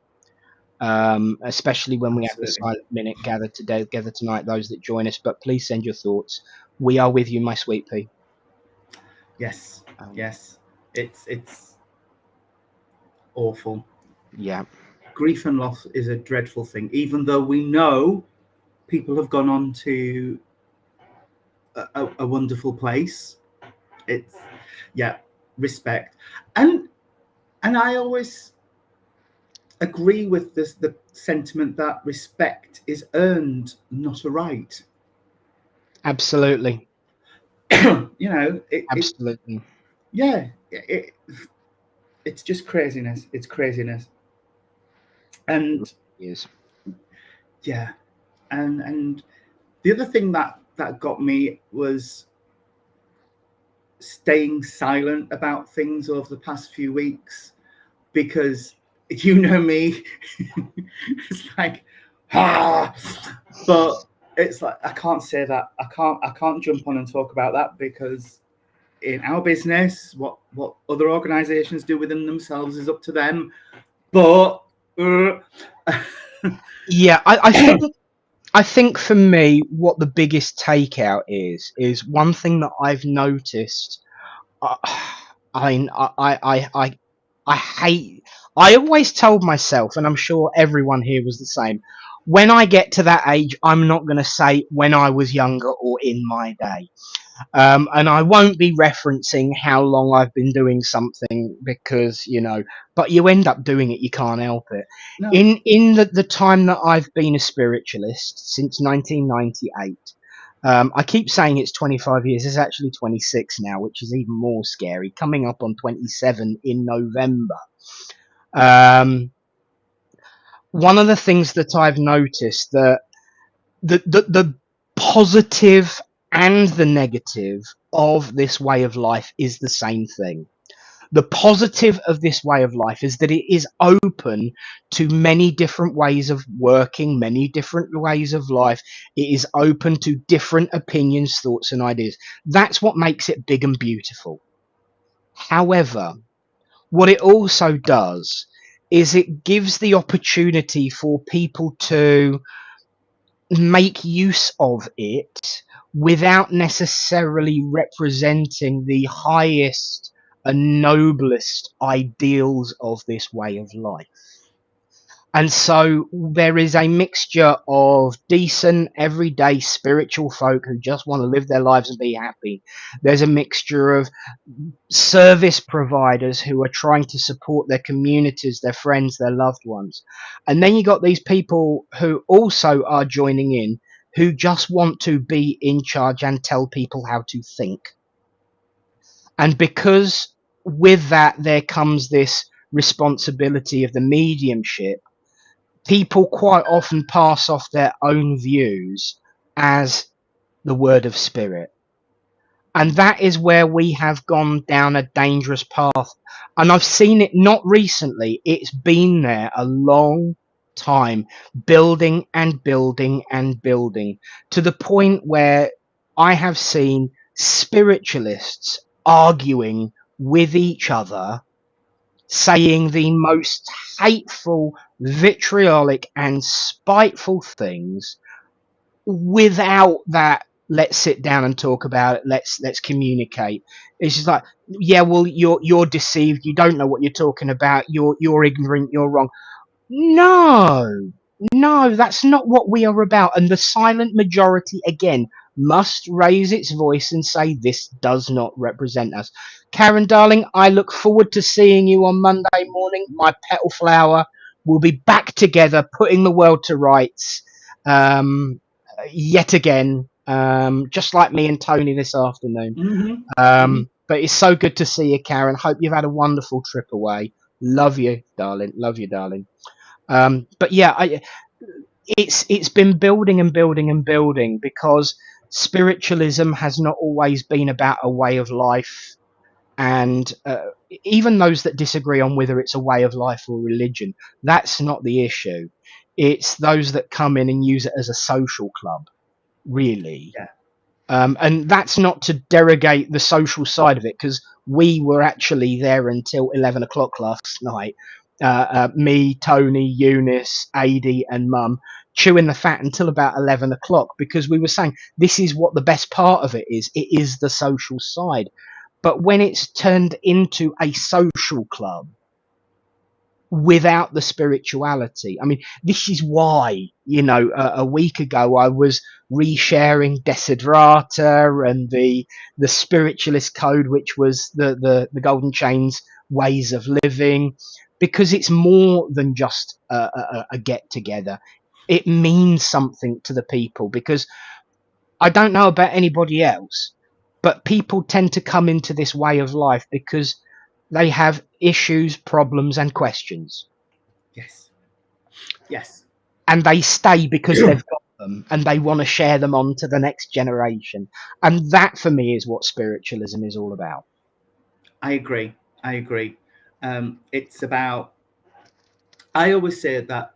Especially when we have the silent minute gathered together tonight, those that join us. But please send your thoughts. We are with you, my sweet pea. Yes, yes. It's awful. Yeah. Grief and loss is a dreadful thing, even though we know people have gone on to a wonderful place. It's, yeah, respect. And I always agree with the sentiment that respect is earned, not a right. Absolutely. Absolutely. It's just craziness. It's craziness. And yes, yeah, and the other thing that got me was staying silent about things over the past few weeks, because you know me, it's like, but it's like I can't say that. I can't jump on and talk about that, because in our business, what other organisations do within themselves is up to them. But Yeah, I think for me, what the biggest takeout is one thing that I've noticed. Uh, I mean, I hate. I always told myself, and I'm sure everyone here was the same. When I get to that age, I'm not going to say when I was younger or in my day. And I won't be referencing how long I've been doing something because, but you end up doing it, you can't help it. No. In the time that I've been a spiritualist since 1998, I keep saying it's 25 years, it's actually 26 now, which is even more scary, coming up on 27 in November. Um, One of the things that I've noticed that the positive and the negative of this way of life is the same thing. The positive of this way of life is that it is open to many different ways of working, many different ways of life. It is open to different opinions, thoughts, and ideas. That's what makes it big and beautiful. However, what it also does is it gives the opportunity for people to make use of it without necessarily representing the highest and noblest ideals of this way of life. And so there is a mixture of decent, everyday spiritual folk who just want to live their lives and be happy. There's a mixture of service providers who are trying to support their communities, their friends, their loved ones. And then you got these people who also are joining in who just want to be in charge and tell people how to think. And because with that there comes this responsibility of the mediumship, people quite often pass off their own views as the word of spirit. And that is where we have gone down a dangerous path. And I've seen it not recently, it's been there a long time, building and building and building to the point where I have seen spiritualists arguing with each other, saying the most hateful, vitriolic, and spiteful things without that let's sit down and talk about it, let's communicate. It's just like, yeah, well, you're deceived, you don't know what you're talking about, you're ignorant, you're wrong. No, that's not what we are about. And the silent majority again must raise its voice and say this does not represent us. Karen darling, I look forward to seeing you on Monday morning. My petal flower will be back together putting the world to rights, yet again, just like me and Tony this afternoon. But it's so good to see you, Karen. Hope you've had a wonderful trip away. Love you, darling. Love you, darling. But yeah, it's been building and building and building because spiritualism has not always been about a way of life. And even those that disagree on whether it's a way of life or religion, that's not the issue. It's those that come in and use it as a social club, really. Yeah. And that's not to derogate the social side of it, because we were actually there until 11 o'clock last night. Me, Tony, Eunice, Adi, and Mum chewing the fat until about 11 o'clock because we were saying this is what the best part of it is. It is the social side. But when it's turned into a social club without the spirituality, I mean, this is why, a week ago I was resharing Desiderata and the spiritualist code, which was the Golden Chains ways of living, because it's more than just a get together. It means something to the people, because I don't know about anybody else, but people tend to come into this way of life because they have issues, problems, and questions. Yes. And they stay because they've got them and they want to share them on to the next generation. And that, for me, is what spiritualism is all about. I agree. It's about, I always say that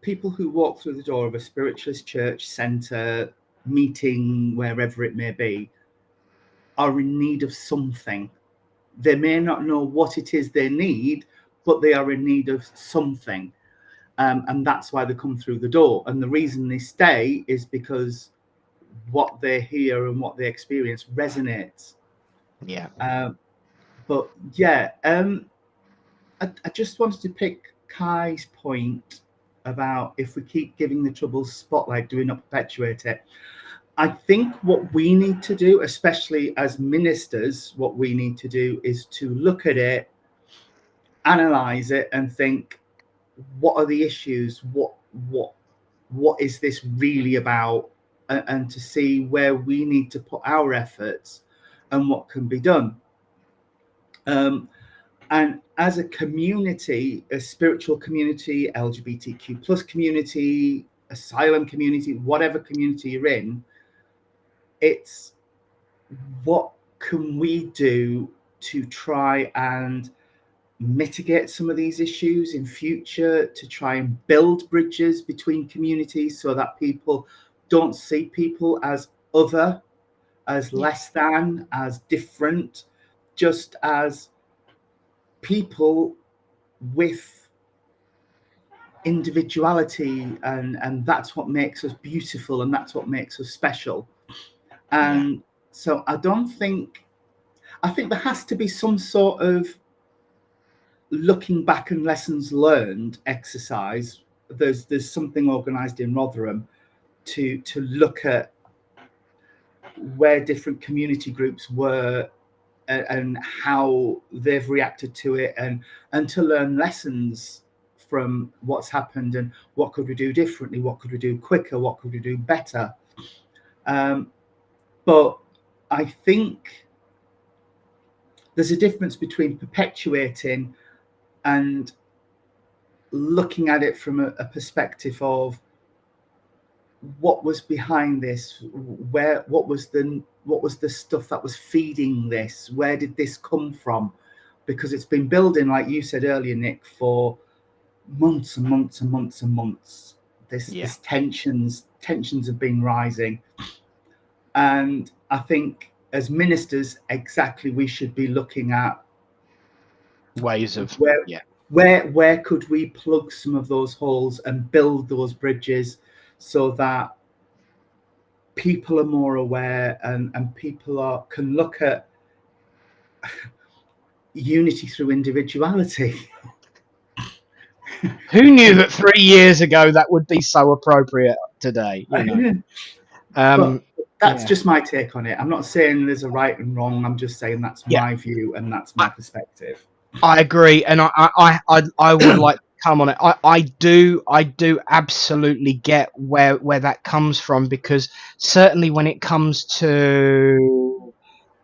people who walk through the door of a spiritualist church, centre, meeting, wherever it may be, are in need of something. They may not know what it is they need, but they are in need of something. and that's why they come through the door. And the reason they stay is because what they hear and what they experience resonates. Yeah. But yeah, I just wanted to pick Kai's point about if we keep giving the troubles spotlight, do we not perpetuate it? I think what we need to do, especially as ministers, what we need to do is to look at it, analyze it, and think, what are the issues? What is this really about? And to see where we need to put our efforts and what can be done. And as a community, a spiritual community, LGBTQ plus community, asylum community, whatever community you're in, it's what can we do to try and mitigate some of these issues in future, to try and build bridges between communities so that people don't see people as other, as less than, as different, just as people with individuality, and that's what makes us beautiful and that's what makes us special. And so I think there has to be some sort of looking back and lessons learned exercise. There's something organised in Rotherham to look at where different community groups were and how they've reacted to it, and to learn lessons from what's happened and what could we do differently, what could we do quicker, what could we do better. But I think there's a difference between perpetuating and looking at it from a perspective of what was behind this, what was the stuff that was feeding this, where did this come from? Because it's been building, like you said earlier, Nick, for months and months and months and months. This tensions have been rising, and I think as ministers, exactly, we should be looking at ways of where could we plug some of those holes and build those bridges so that people are more aware, and people can look at unity through individuality. Who knew that 3 years ago that would be so appropriate today? You know? But that's just my take on it. I'm not saying there's a right and wrong. I'm just saying that's my view and that's my perspective. I agree, and I would like to come on it. I do absolutely get where that comes from, because certainly when it comes to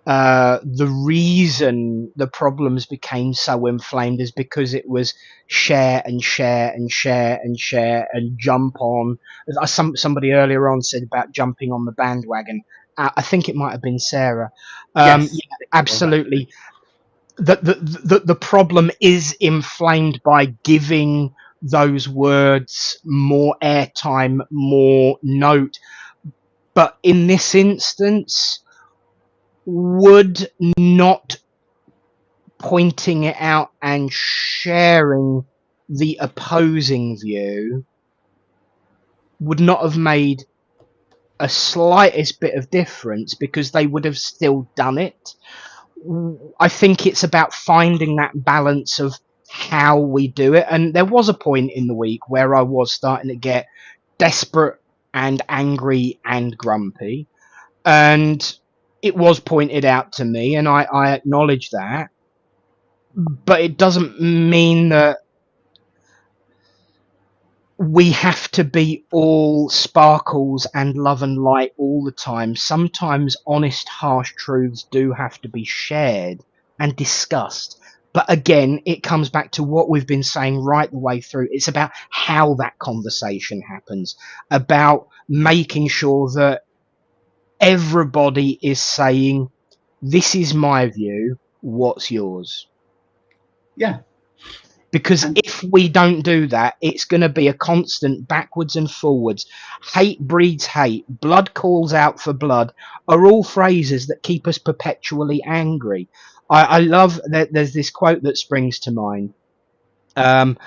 the reason the problems became so inflamed is because it was share and share and share and share and jump on. Somebody earlier on said about jumping on the bandwagon. I think it might have been Sarah. Yes, absolutely. The problem is inflamed by giving those words more airtime, more note. But in this instance, would not pointing it out and sharing the opposing view would not have made a slightest bit of difference, because they would have still done it. I think it's about finding that balance of how we do it. And there was a point in the week where I was starting to get desperate and angry and grumpy, and it was pointed out to me, and I acknowledge that, but it doesn't mean that we have to be all sparkles and love and light all the time. Sometimes honest, harsh truths do have to be shared and discussed. But again, it comes back to what we've been saying right the way through. It's about how that conversation happens, about making sure that everybody is saying, this is my view, what's yours? Yeah. Because if we don't do that, it's going to be a constant backwards and forwards. Hate breeds hate. Blood calls out for blood are all phrases that keep us perpetually angry. I love that there's this quote that springs to mind. Um,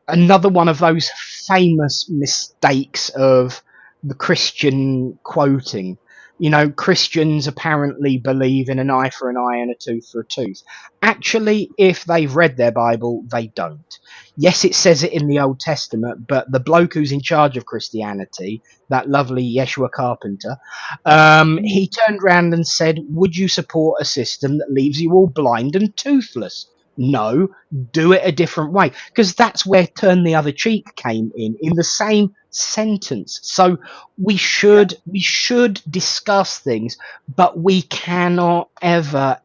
Another one of those famous mistakes of the Christian quoting. You know, Christians apparently believe in an eye for an eye and a tooth for a tooth. Actually, if they've read their Bible, they don't. Yes, it says it in the Old Testament, but the bloke who's in charge of Christianity, that lovely Yeshua Carpenter, he turned round and said, "Would you support a system that leaves you all blind and toothless?" No, do it a different way, because that's where turn the other cheek came in the same sentence. So Yeah. we should discuss things, but we cannot ever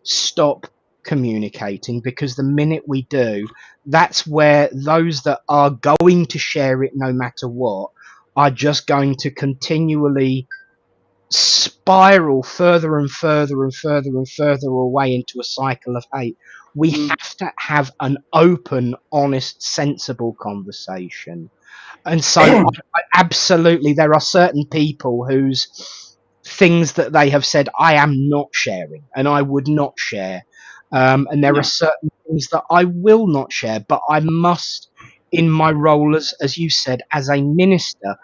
stop communicating, because the minute we do, that's where those that are going to share it no matter what are just going to continually spiral further and further and further and further away into a cycle of hate. We Mm, have to have an open, honest, sensible conversation. And so, absolutely, there are certain people whose things that they have said, I am not sharing, and I would not share. And there are no. certain things that I will not share, but I must, in my role as you said, as a minister,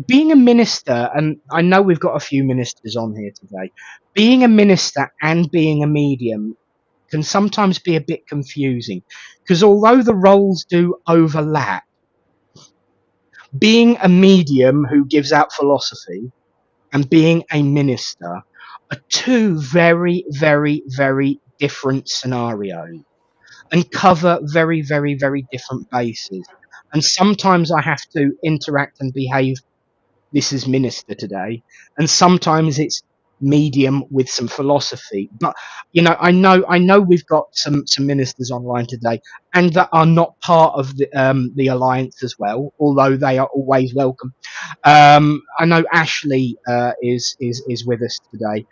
being a minister, and I know we've got a few ministers on here today, being a minister and being a medium can sometimes be a bit confusing, because although the roles do overlap, being a medium who gives out philosophy and being a minister are two very different scenarios and cover very different bases. And sometimes I have to interact and behave, this is minister today, and sometimes it's medium with some philosophy. But I know we've got some ministers online today, and that are not part of the alliance as well, although they are always welcome. I know Ashley is with us today,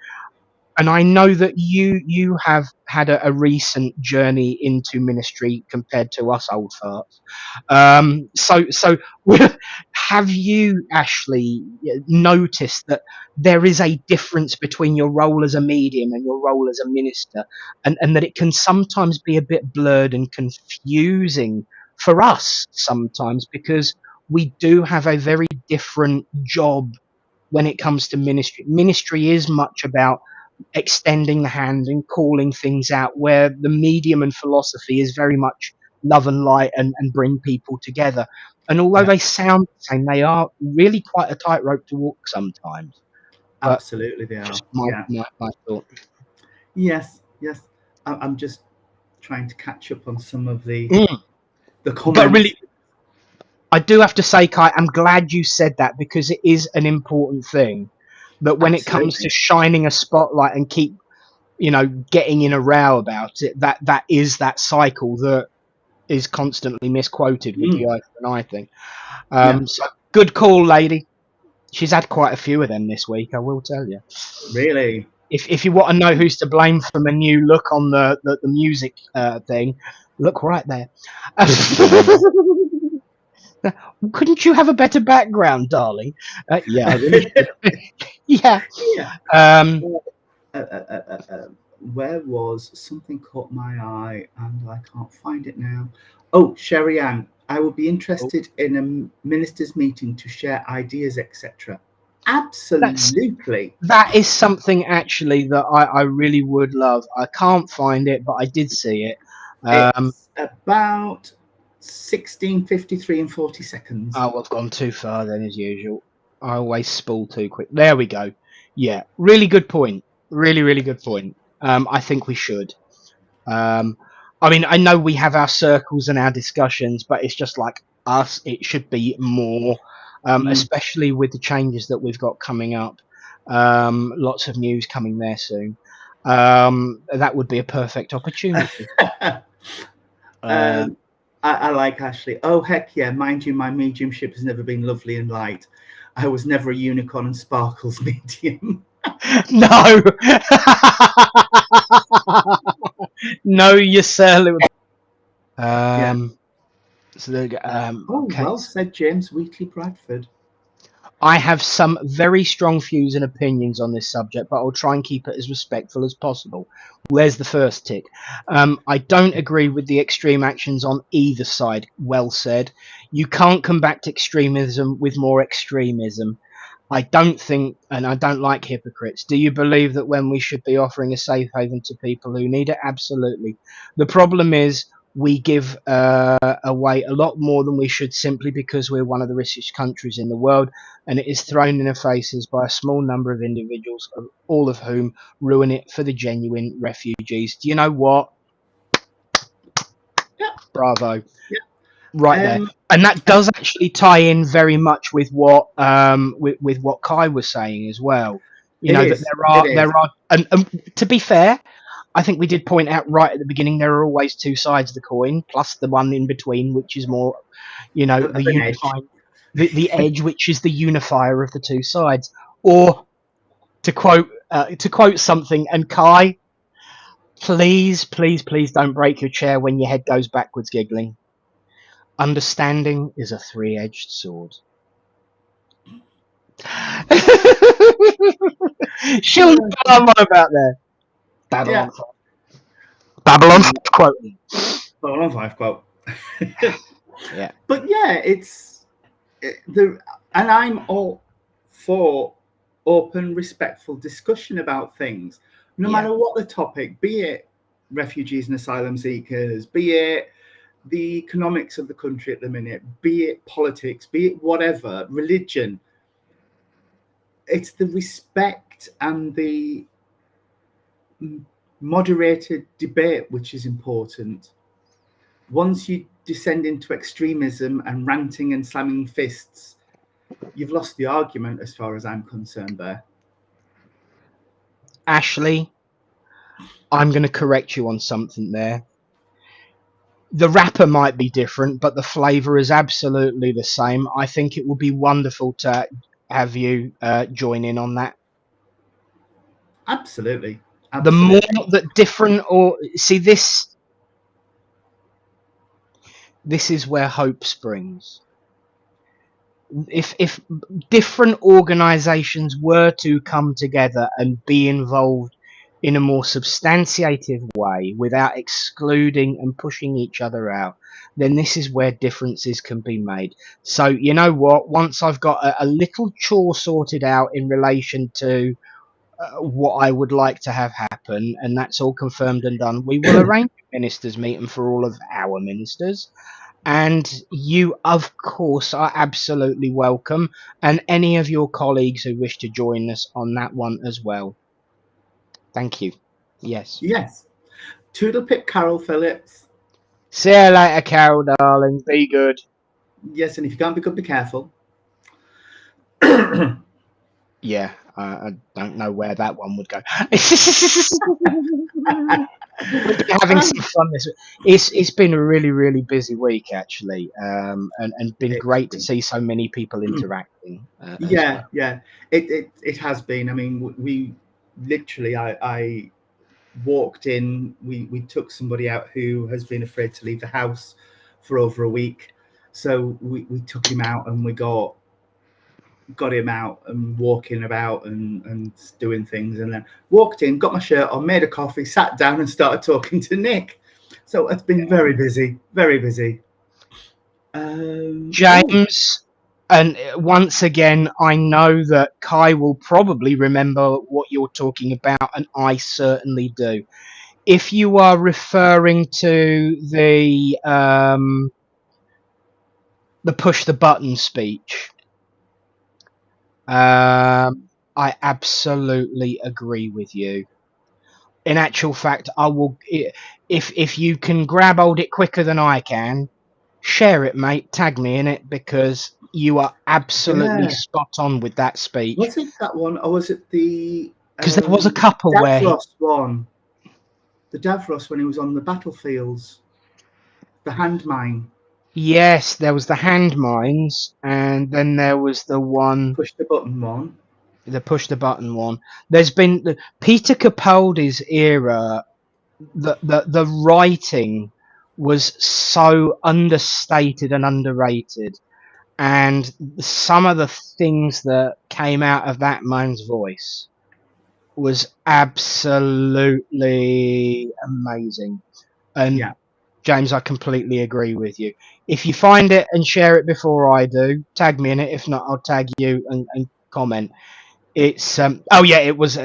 and I know that you have had a recent journey into ministry compared to us old farts. So have you, Ashley, noticed that there is a difference between your role as a medium and your role as a minister, and that it can sometimes be a bit blurred and confusing for us sometimes, because we do have a very different job when it comes to ministry. Ministry is much about extending the hand and calling things out, where the medium and philosophy is very much love and light and bring people together. And although Yeah, they sound the same, they are really quite a tightrope to walk sometimes. But absolutely they are. just my, Yeah. my, my thought. Yes, yes. I'm just trying to catch up on some of Mm. the But comments. really, I do have to say, Kai, I'm glad you said that, because it is an important thing that when it comes to Absolutely. shining a spotlight and keep, getting in a row about it, that is that cycle that is constantly misquoted with Mm, the eye for an eye thing. yeah, So good call, lady. She's had quite a few of them this week, I will tell you. really. If you want to know who's to blame for my new look on the music thing, look right there. Couldn't you have a better background, darling? Yeah, I really should. Yeah. Yeah. Um, Where was something caught my eye and I can't find it now? Oh, Sherry Ann, I would be interested in a minister's meeting to share ideas, etc. that's Absolutely. that is something actually that I really would love. I can't find it, but I did see it. Um, It's about 16:53 and 40 seconds. Oh, I've gone too far then, as usual. I always spool too quick. There we go. Yeah, really good point. Really good point. I think we should. Um, I mean, I know we have our circles and our discussions, but it's just like us. It should be more, Mm. especially with the changes that we've got coming up. Lots of news coming there soon. That would be a perfect opportunity. um, I like Ashley. Oh, heck yeah. Mind you, my mediumship has never been lovely and light. I was never a unicorn and sparkles medium. No. No, you sir. Yeah. So there you go. Oh, Okay. well said, James Wheatley Bradford. I have some very strong views and opinions on this subject, but I'll try and keep it as respectful as possible. Where's the first tick? I don't agree with the extreme actions on either side. Well said. You can't combat extremism with more extremism. I don't think, and I don't like hypocrites. Do you believe that when we should be offering a safe haven to people who need it? Absolutely. The problem is we give away a lot more than we should simply because we're one of the richest countries in the world, and it is thrown in our faces by a small number of individuals, all of whom ruin it for the genuine refugees. Do you know what? Yeah. Bravo. Yeah. Right there. And that does actually tie in very much with what with what Kai was saying as well. You know that there are and to be fair, I think we did point out right at the beginning there are always two sides of the coin, plus the one in between, which is more, you know, the unifying, the edge, which is the unifier of the two sides. Or to quote something, and Kai, please don't break your chair when your head goes backwards giggling. Understanding is a three-edged sword. She'll know what I'm on about there. Babylon 5. Babylon 5 quote. Babylon 5 quote. Yeah. But yeah, and I'm all for open, respectful discussion about things, no matter what the topic, be it refugees and asylum seekers, be it the economics of the country at the minute, be it politics, be it whatever, religion. It's the respect and the moderated debate which is important. Once you descend into extremism and ranting and slamming fists, you've lost the argument as far as I'm concerned there. Ashley, I'm going to correct you on something there. The wrapper might be different, but the flavour is absolutely the same. I think it would be wonderful to have you join in on that. Absolutely. The more that different, or see this is where hope springs. If different organisations were to come together and be involved in a more substantiated way without excluding and pushing each other out, then this is where differences can be made. So you know what, once I've got a little chore sorted out in relation to what I would like to have happen, and that's all confirmed and done, we will arrange a ministers' meeting for all of our ministers. And you, of course, are absolutely welcome, and any of your colleagues who wish to join us on that one as well. Thank you. Yes. Yes. Toodle pip, Carol Phillips. See you later, Carol, darling. Be good. Yes, and if you can't be good, be careful. Yeah, I don't know where that one would go. We've been having some fun this week. It's been a really, really busy week, actually, and been great to see so many people interacting. Yeah. It has been. I mean, we literally, I walked in, we took somebody out who has been afraid to leave the house for over a week. So we took him out and we got him out and walking about and doing things, and then walked in, got my shirt on, made a coffee, sat down and started talking to Nick. So it's been very busy, very busy. James, and once again, I know that Kai will probably remember what you're talking about, and I certainly do. If you are referring to the push the button speech, I absolutely agree with you. In actual fact, I will. If you can grab hold it quicker than I can, share it, mate. Tag me in it, because you are absolutely spot on with that speech. Was it that one, or was it the? Because there was a couple where one. The Davros when he was on the battlefields. The hand mine. Yes, there was the hand mines, and then there was the one push the button one. The push the button one. There's been the Peter Capaldi's era. The writing was so understated and underrated, and some of the things that came out of that man's voice was absolutely amazing. And Yeah, James, I completely agree with you. If you find it and share it before I do, tag me in it. If not, I'll tag you and comment. It's oh yeah, it was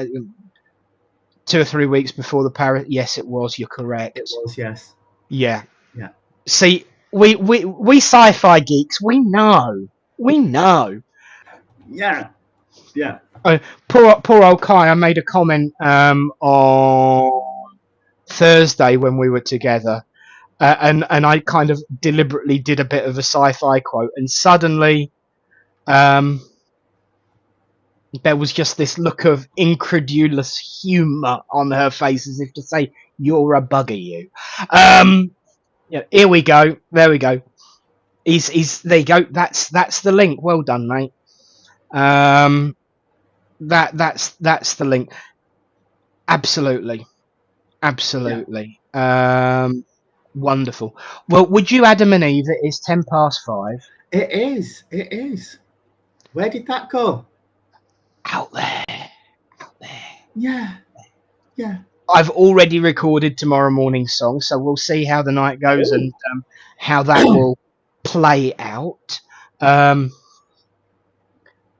2 or 3 weeks before the Paris. Yes, it was. You're it correct. was. Yes. Yeah. Yeah. See, we sci-fi geeks. We know. We know. Yeah. Yeah. Poor old Kai. I made a comment on Thursday when we were together, and I kind of deliberately did a bit of a sci-fi quote, and suddenly um, there was just this look of incredulous humour on her face, as if to say, "You're a bugger, you." Yeah, here we go. There we go. He's there. You go. That's the link. Well done, mate. That's the link. Absolutely, Yeah. absolutely. Wonderful. Well, would you, Adam and Eve? It is 5:10. It is. It is. Where did that go? Out there, out there. Yeah. Yeah. I've already recorded tomorrow morning's song, so we'll see how the night goes Ooh. and how that will play out. Um,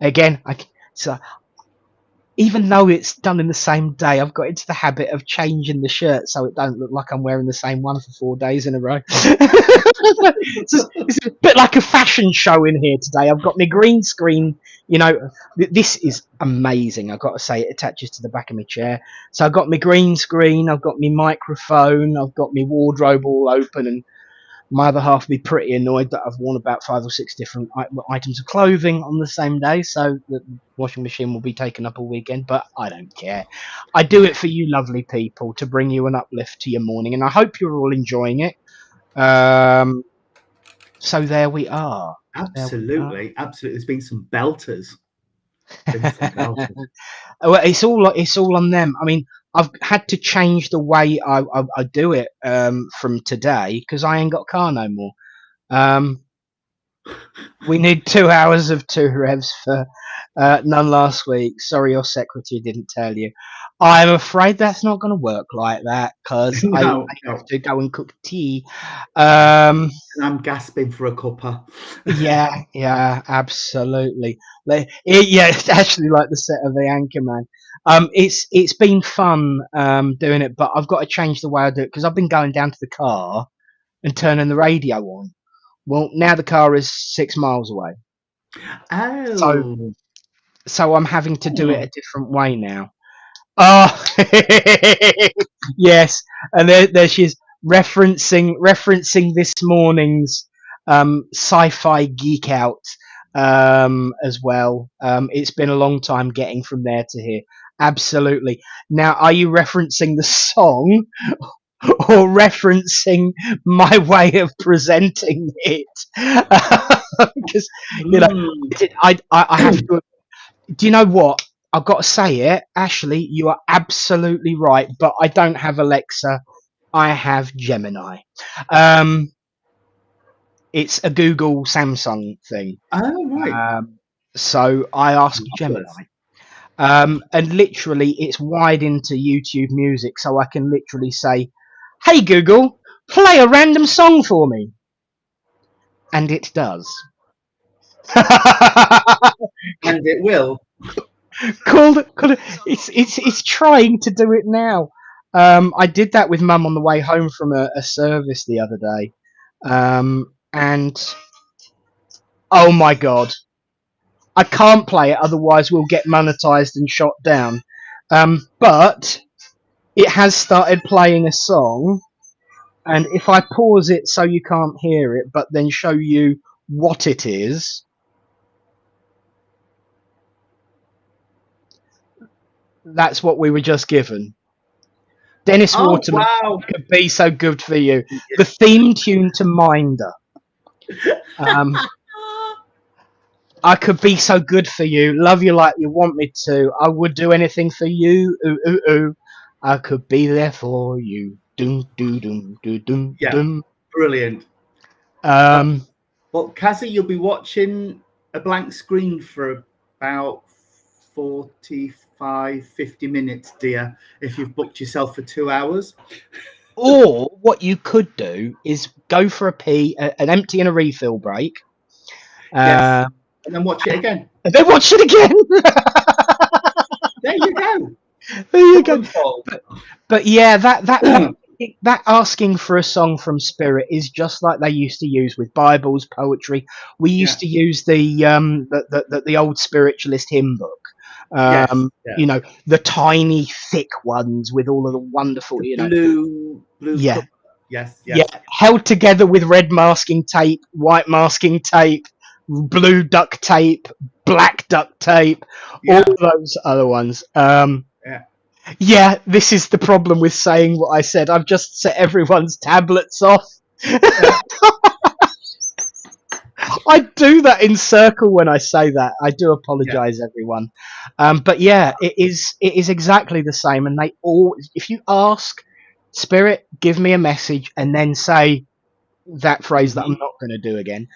again, so even though it's done in the same day, I've got into the habit of changing the shirt so it don't look like I'm wearing the same one for 4 days in a row. It's a bit like a fashion show in here today. I've got my green screen. You know, this is amazing. I've got to say, it attaches to the back of my chair. So I've got my green screen. I've got my microphone. I've got my wardrobe all open, and my other half will be pretty annoyed that I've worn about 5 or 6 different items of clothing on the same day, so the washing machine will be taken up all weekend, but I don't care. I do it for you lovely people to bring you an uplift to your morning, and I hope you're all enjoying it. So there we are. Absolutely. Absolutely. There's been some belters. Well, it's all on them. I mean, I've had to change the way I do it from today because I ain't got a car no more. We need 2 hours of two revs for none last week. Sorry, your secretary didn't tell you. I'm afraid that's not going to work like that because I No, have no. to go and cook tea. Um, And I'm gasping for a cuppa. yeah, absolutely. Yeah, it's actually like the set of the Anchorman. It's been fun doing it, but I've got to change the way I do it because I've been going down to the car and turning the radio on. Well, now the car is 6 miles away, so Oh. so I'm having to do it Oh. a different way now. Oh, yes, and there she is referencing this morning's sci-fi geek out as well. It's been a long time getting from there to here. Absolutely. Now, are you referencing the song or referencing my way of presenting it? Because you know, Mm. I have to. Do you know what? I've got to say it, Ashley. You are absolutely right, but I don't have Alexa. I have Gemini. Um, it's a Google Samsung thing. Oh, right. So I ask Gemini. Marvelous. And literally, it's wired into YouTube Music, so I can literally say, "Hey Google, play a random song for me," and it does. And it will. Cool. It's trying to do it now. I did that with Mum on the way home from a service the other day, and oh my god, I can't play it, otherwise we'll get monetized and shot down. But it has started playing a song, and if I pause it so you can't hear it, but then show you what it is, that's what we were just given. Dennis Oh, Waterman wow. could be so good for you. The theme tune to Minder. I could be so good for you. Love you like you want me to. I would do anything for you. Ooh, ooh, ooh. I could be there for you. Doom, doo, doom, doo, doom, Yeah. doom. Brilliant. Um, Well, Kazzy, you'll be watching a blank screen for about 45, 50 minutes, dear, if you've booked yourself for 2 hours. Or what you could do is go for a pee, an empty and a refill break. Yes. Uh, And then watch it again. and then watch it again. There you go. There you go. Problem solved. But yeah, that asking for a song from Spirit is just like they used to use with Bibles, poetry. We Yeah. used to use the old spiritualist hymn book. Yes. Yeah. You know, the tiny thick ones with all of the wonderful, The you know, blue yeah, cover. Yes. yeah, Yes. held together with red masking tape, white masking tape, blue duct tape, black duct tape, all Yeah. those other ones. Yeah. Yeah, this is the problem with saying what I said. I've just set everyone's tablets off. Yeah. I do that in circle when I say that. I do Yeah. apologise, everyone. But yeah, it is exactly the same. And they all, if you ask Spirit, give me a message, and then say that phrase that I'm not going to do again.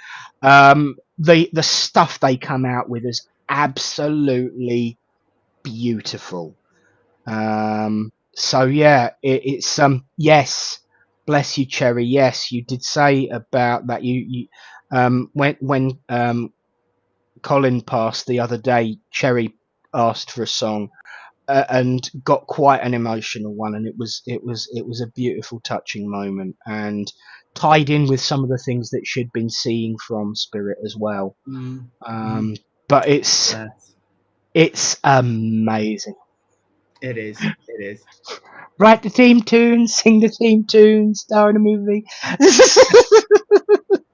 The stuff they come out with is absolutely beautiful. So yeah, it's yes, bless you, Cherry. Yes, you did say about that. You when Colin passed the other day, Cherry asked for a song and got quite an emotional one, and it was a beautiful, touching moment, and tied in with some of the things that she'd been seeing from Spirit as well. But Yes. it's amazing. It is. It is. Write the theme tune, sing the theme tune, star in a movie.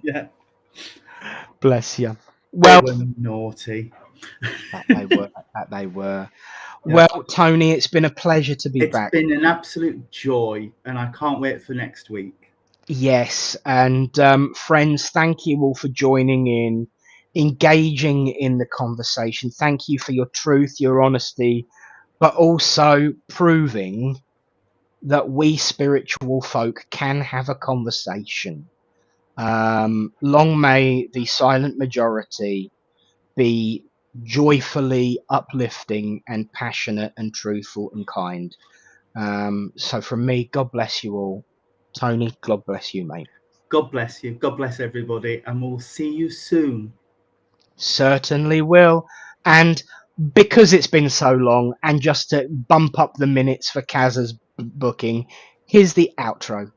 Yeah. Bless you. They Well, were naughty. that they were. Yeah. Well, Tony, it's been a pleasure to be It's back. been an absolute joy, and I can't wait for next week. Yes, and friends, thank you all for joining in, engaging in the conversation. Thank you for your truth, your honesty, but also proving that we spiritual folk can have a conversation. Long may the silent majority be joyfully uplifting and passionate and truthful and kind. So from me, God bless you all. Tony, God bless you, mate. God bless you. God bless everybody, and we'll see you soon. Certainly will. And because it's been so long, and just to bump up the minutes for Kaz's booking, here's the outro.